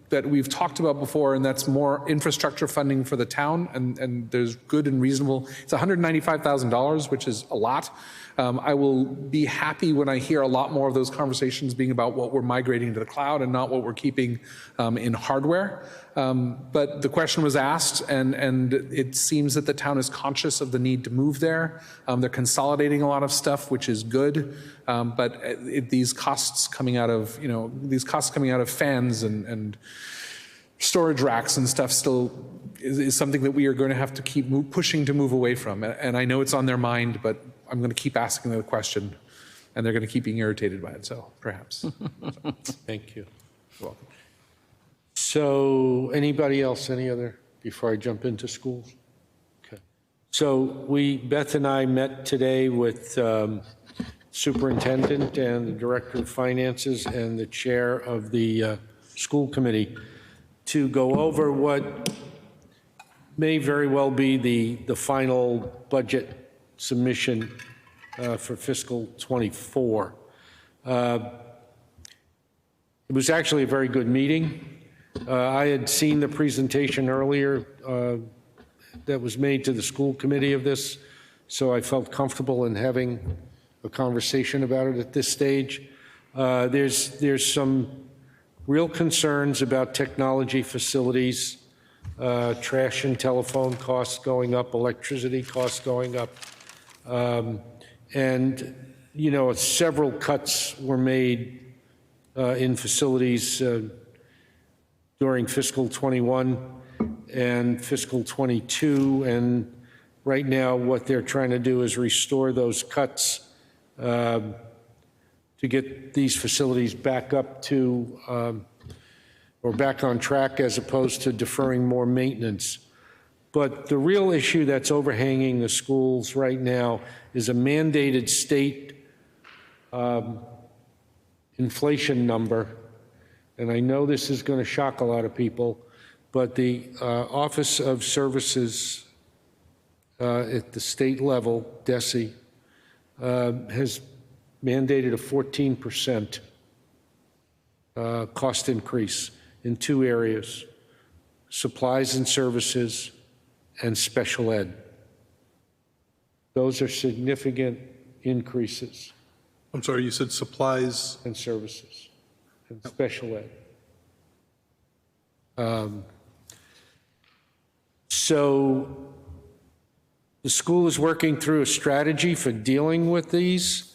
that we've talked about before, and that's more infrastructure funding for the town, and there's good and reasonable. It's $195,000, which is a lot. I will be happy when I hear a lot more of those conversations being about what we're migrating to the cloud and not what we're keeping in hardware. But the question was asked, and it seems that the town is conscious of the need to move there. They're consolidating a lot of stuff, which is good. But these costs coming out of, fans and storage racks and stuff still is something that we are going to have to keep pushing to move away from. And I know it's on their mind, but I'm going to keep asking the question, and they're going to keep being irritated by it. So perhaps. Thank you. You're welcome. So anybody else, any other, before I jump into schools? Okay. So Beth and I met today with superintendent and the director of finances and the chair of the school committee to go over what may very well be the final budget submission for fiscal 24. It was actually a very good meeting. I had seen the presentation earlier that was made to the school committee of this, so I felt comfortable in having a conversation about it at this stage. There's some real concerns about technology facilities, trash and telephone costs going up, electricity costs going up. And, several cuts were made in facilities during fiscal 21 and fiscal 22. And right now, what they're trying to do is restore those cuts to get these facilities back up to, or back on track, as opposed to deferring more maintenance. But the real issue that's overhanging the schools right now is a mandated state inflation number. And I know this is going to shock a lot of people, but the Office of Services at the state level, DESE, has mandated a 14% cost increase in two areas: supplies and services and special ed. Those are significant increases. I'm sorry, you said supplies? And services and special ed. So the school is working through a strategy for dealing with these.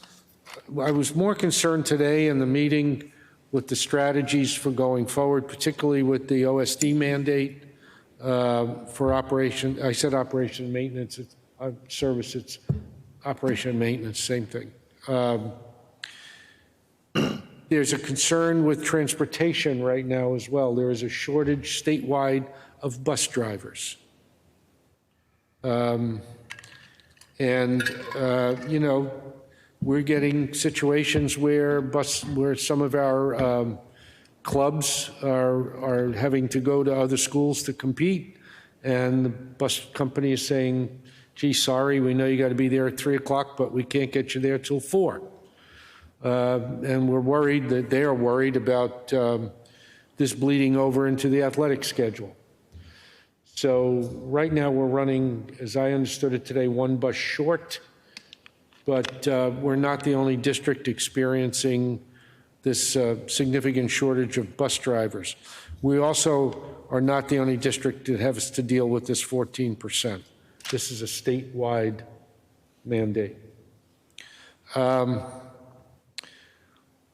I was more concerned today in the meeting with the strategies for going forward, particularly with the OSD mandate for operation. I said operation and maintenance, it's service, it's operation and maintenance, same thing. There's a concern with transportation right now as well. There is a shortage statewide of bus drivers. We're getting situations where some of our clubs are having to go to other schools to compete, and the bus company is saying, gee, sorry, we know you got to be there at 3 o'clock, but we can't get you there till 4. And we're worried that they are worried about this bleeding over into the athletic schedule. So right now we're running, as I understood it today, 1 bus short, but we're not the only district experiencing this significant shortage of bus drivers. We also are not the only district that has to deal with this 14%. This is a statewide mandate.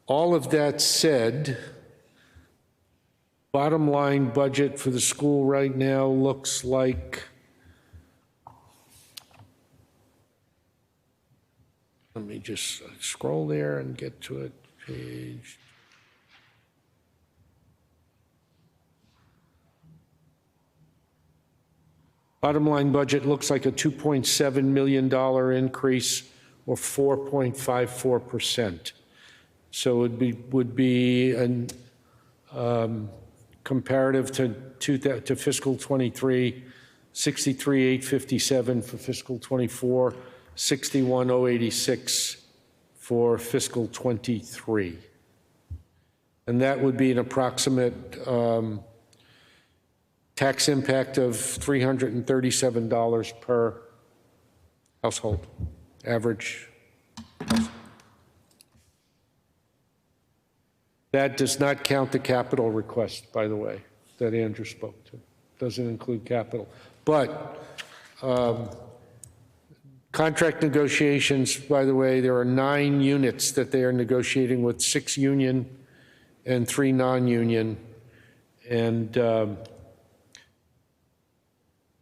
All of that said, bottom line budget for the school right now looks like, let me just scroll there and get to it, page. Bottom line budget looks like a $2.7 million increase, or 4.54%. So it would be an comparative to fiscal 23, 63,857 for fiscal 24, 61,086 for fiscal 23. And that would be an approximate tax impact of $337 per household, average household. That does not count the capital request, by the way, that Andrew spoke to. Doesn't include capital. But contract negotiations, by the way, there are 9 units that they are negotiating with, 6 union and 3 non-union. And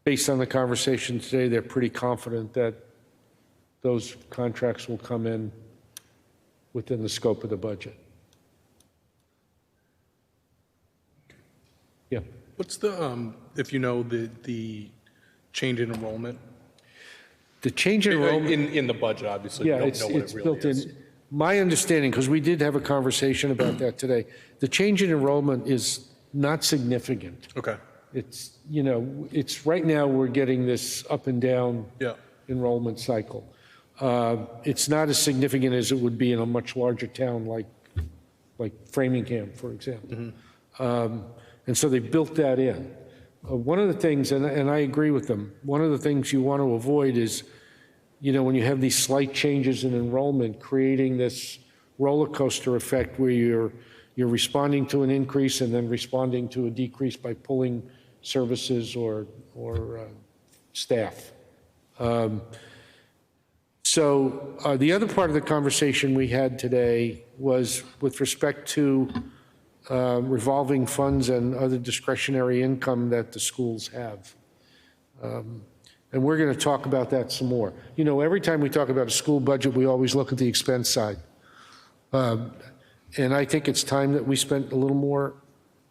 based on the conversation today, they're pretty confident that those contracts will come in within the scope of the budget. Yeah. What's the, if you know, the change in enrollment? The change in enrollment in the budget, obviously. Yeah, We it's don't know what it really built is. in. My understanding, because we did have a conversation about that today, the change in enrollment is not significant. Okay. It's, you know, it's right now we're getting this up and down enrollment cycle. It's not as significant as it would be in a much larger town like Framingham, for example. And so they built that in. One of the things, and I agree with them, one of the things you want to avoid is, you know, when you have these slight changes in enrollment, creating this roller coaster effect where you're responding to an increase and then responding to a decrease by pulling services or staff. So the other part of the conversation we had today was with respect to revolving funds and other discretionary income that the schools have. And we're going to talk about that some more. You know, every time we talk about a school budget, we always look at the expense side. And I think it's time that we spent a little more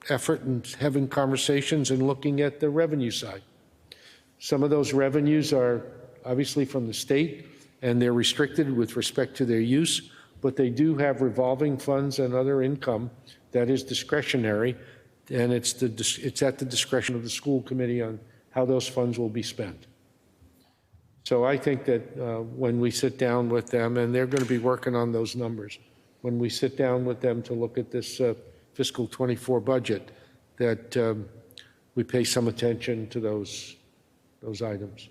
effort in having conversations and looking at the revenue side. Some of those revenues are obviously from the state, and they're restricted with respect to their use, but they do have revolving funds and other income that is discretionary, and it's at the discretion of the school committee on how those funds will be spent. So I think that when we sit down with them, and they're going to be working on those numbers, when we sit down with them to look at this fiscal 24 budget, that we pay some attention to those items.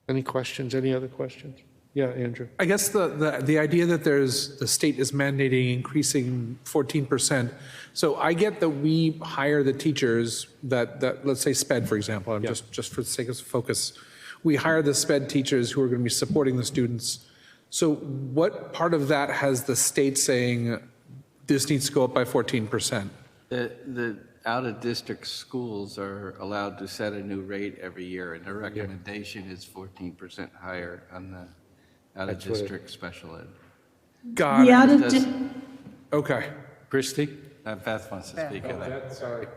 Any questions? Any other questions? Yeah, Andrew. I guess the idea that the state is mandating increasing 14%. So I get that we hire the teachers that let's say SPED, for example, just for the sake of focus, we hire the SPED teachers who are going to be supporting the students. So what part of that has the state saying this needs to go up by 14%? The out-of-district schools are allowed to set a new rate every year, and the recommendation is 14% higher on the out-of-district special ed. Got it. Okay. Christy? Beth wants to speak of that. Sorry.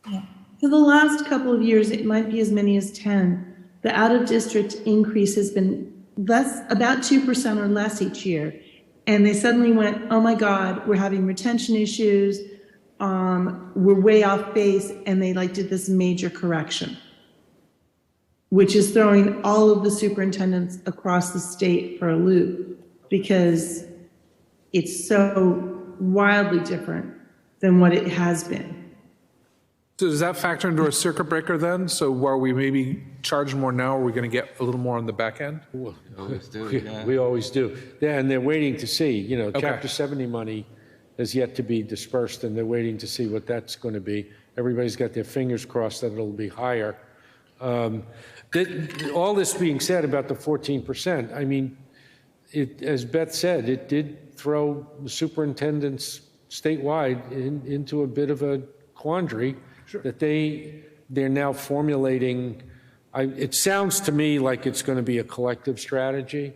Yeah. For the last couple of years, it might be as many as 10. The out-of-district increase has been about 2% or less each year. And they suddenly went, oh my God, we're having retention issues. We're way off base. And they did this major correction, which is throwing all of the superintendents across the state for a loop because it's so wildly different than what it has been. So does that factor into our circuit breaker then? So while we maybe charge more now, are we going to get a little more on the back end? We always do, yeah. We always do. Yeah, and they're waiting to see, you know, Chapter 70 money has yet to be dispersed, and they're waiting to see what that's going to be. Everybody's got their fingers crossed that it'll be higher. All this being said about the 14%, I mean, as Beth said, it did throw the superintendents statewide into a bit of a quandary. Sure. That they're now formulating. It sounds to me like it's going to be a collective strategy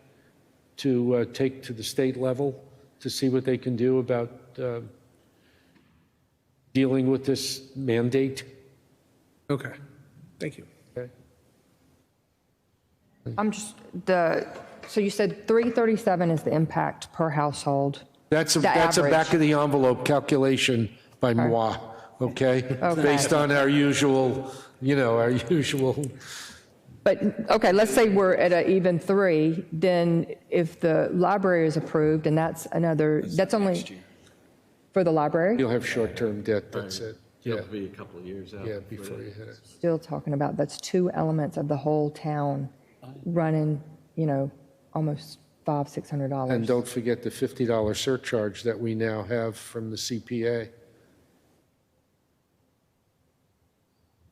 to take to the state level to see what they can do about dealing with this mandate. Okay, thank you. Okay. I'm just, So you said 337 is the impact per household. That's a average. back of the envelope calculation by moi, okay? Based on our usual, our usual, But, okay, let's say we're at an even 3, then if the library is approved, and that's only for the library? you'll have short-term debt, that's it. Yeah, It'll be a couple of years out. yeah, before you hit it. Still talking about, that's 2 elements of the whole town running, almost $500-600. And don't forget the $50 surcharge that we now have from the CPA.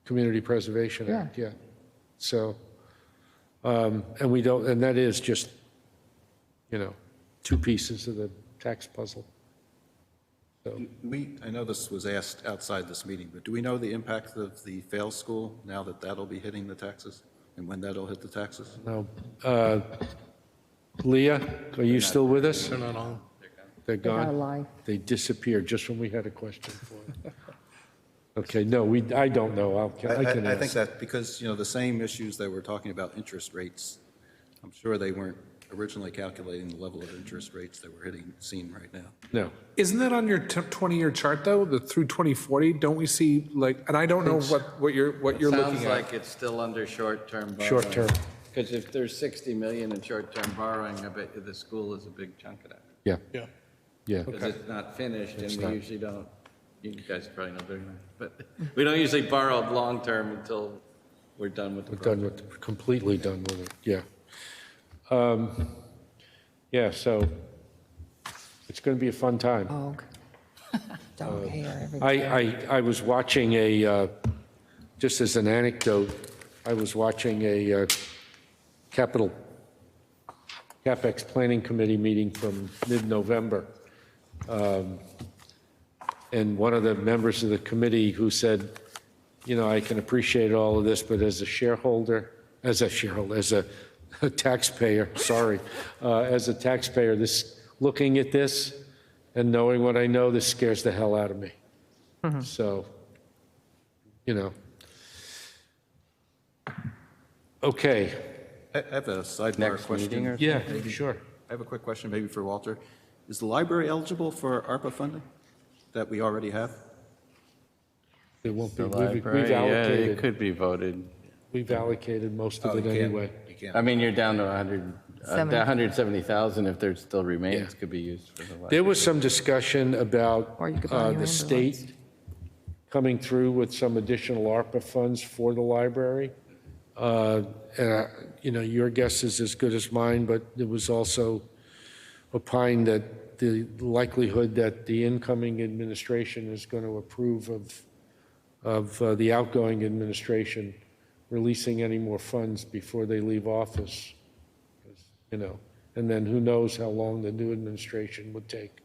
Community Preservation Act, yeah. So, and that is just, 2 pieces of the tax puzzle. So, I know this was asked outside this meeting, but do we know the impact of the fail school now that that'll be hitting the taxes and when that'll hit the taxes? now, Leah, are you still with us? They're not on. They're They're out of gone? life. They disappeared just when we had a question for them. Okay, no, I don't know. I can I think ask. that because, the same issues they were talking about interest rates, I'm sure they weren't originally calculating the level of interest rates that we're seeing right now. No. Isn't that on your 20-year chart, though, through 2040? Don't we see, and I don't know what you're looking Sounds at. like it's still under short-term borrowing. Short-term. Because if there's 60 million in short-term borrowing, I bet you the school is a big chunk of that. Yeah, Yeah. yeah. Because it's not finished, and we not. usually don't, you guys probably know better than that, but we don't usually borrow long-term until we're done with the project. Completely done with it, yeah. Yeah, so it's going to be a fun time. Dog. Dog hair everywhere. I was watching just as an anecdote, I was watching a CapEx Planning Committee meeting from mid-November. And one of the members of the committee who said, I can appreciate all of this, but as a taxpayer, sorry, as a taxpayer, looking at this and knowing what I know, this scares the hell out of me. So, okay. I have a sidebar Next question. meeting or Yeah, sure. I have a quick question maybe for Walter. Is the library eligible for ARPA funding that we already have? It won't be, The we've library, yeah, it allocated, could be voted. we've allocated most of it You can't- anyway. You can't. I mean, you're down to 170,000 if there still remains, Yeah. could be used for the library. There was some discussion about Or you could buy your the state coming through with some additional ARPA funds for the library. And, your guess is as good as mine, but there was also opined that the likelihood that the incoming administration is going to approve of the outgoing administration releasing any more funds before they leave office, and then who knows how long the new administration would take.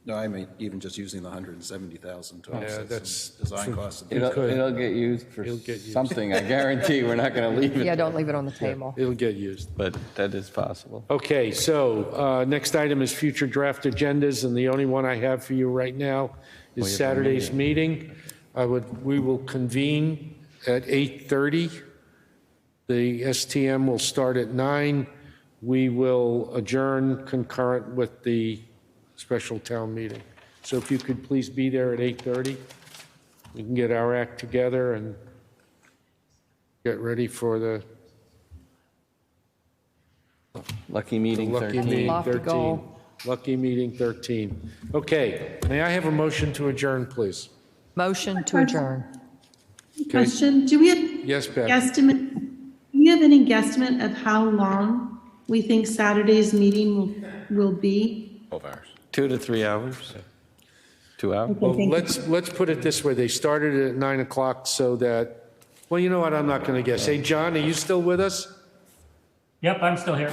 No, I mean, even just using the 170,000 to offset that's- some design costs. It'll get used for It'll get used. something, I guarantee. We're not going to leave it. Yeah, don't leave it on the table. It'll get used. But that is possible. Okay, so next item is future draft agendas, and the only one I have for you right now is Saturday's meeting. We will convene at 8:30. The STM will start at 9. We will adjourn concurrent with the special town meeting. So if you could please be there at 8:30, we can get our act together and get ready for the Lucky meeting lucky 13. meeting Lofty 13. goal. Lucky meeting 13. Okay, may I have a motion to adjourn, please? Motion to adjourn. Question, do we have Yes, Bev? guesstimate, do we have any guesstimate of how long we think Saturday's meeting will be? 12 hours. 2 to 3 hours. 2 hours. Well, let's put it this way. They started at 9 o'clock so that, well, you know what, I'm not going to guess. Hey, John, are you still with us? Yep, I'm still here.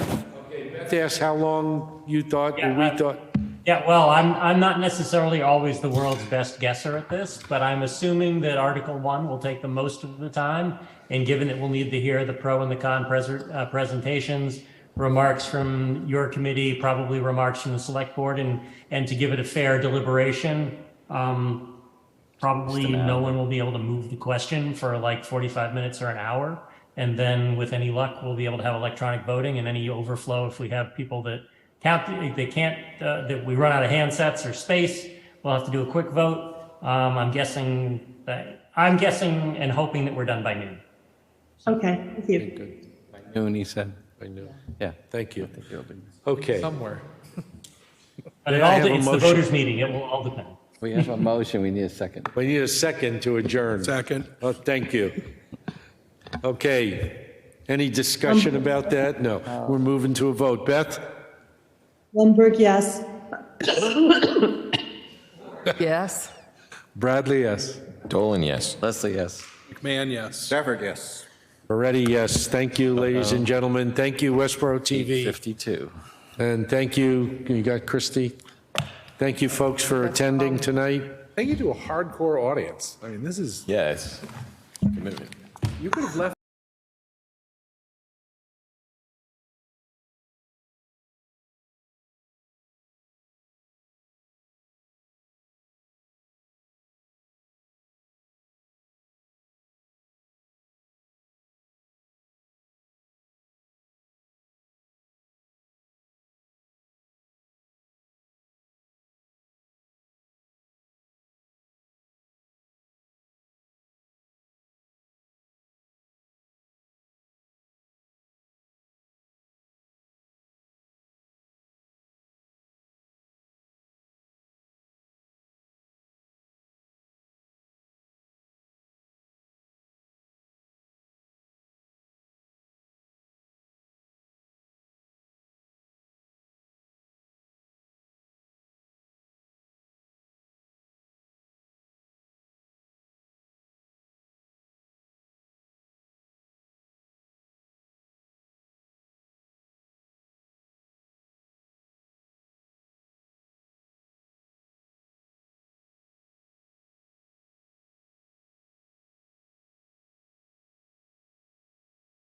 Beth asked how long you thought, or we thought. Yeah, well, I'm not necessarily always the world's best guesser at this, but I'm assuming that Article 1 will take the most of the time. And given that we'll need to hear the pro and the con presentations, remarks from your committee, probably remarks from the select board, and to give it a fair deliberation, probably no one will be able to move the question for like 45 minutes or an hour. And then with any luck, we'll be able to have electronic voting, and any overflow, if we have people that they can't, that we run out of handsets or space, we'll have to do a quick vote. I'm guessing and hoping that we're done by noon. Okay, thank you. By noon, he said. I know. Yeah. Thank you. Okay. Somewhere. But May I have a it's the motion? voters' meeting. It will all depend. We have a motion, we need a second. We need a second to adjourn. Second. Oh, thank you. Okay. Any discussion about that? No. We're moving to a vote. Beth? Lundberg, yes. Yes? Bradley, yes. Dolan, yes. Leslie, yes. McMahon, yes. Stafford, yes. Moretti, yes. Thank you, ladies and gentlemen. Thank you, Westborough TV. 52. And thank you, you got Christie. Thank you, folks, for attending tonight. Thank you to a hardcore audience. I mean, this is, Yes. Commitment. you could have left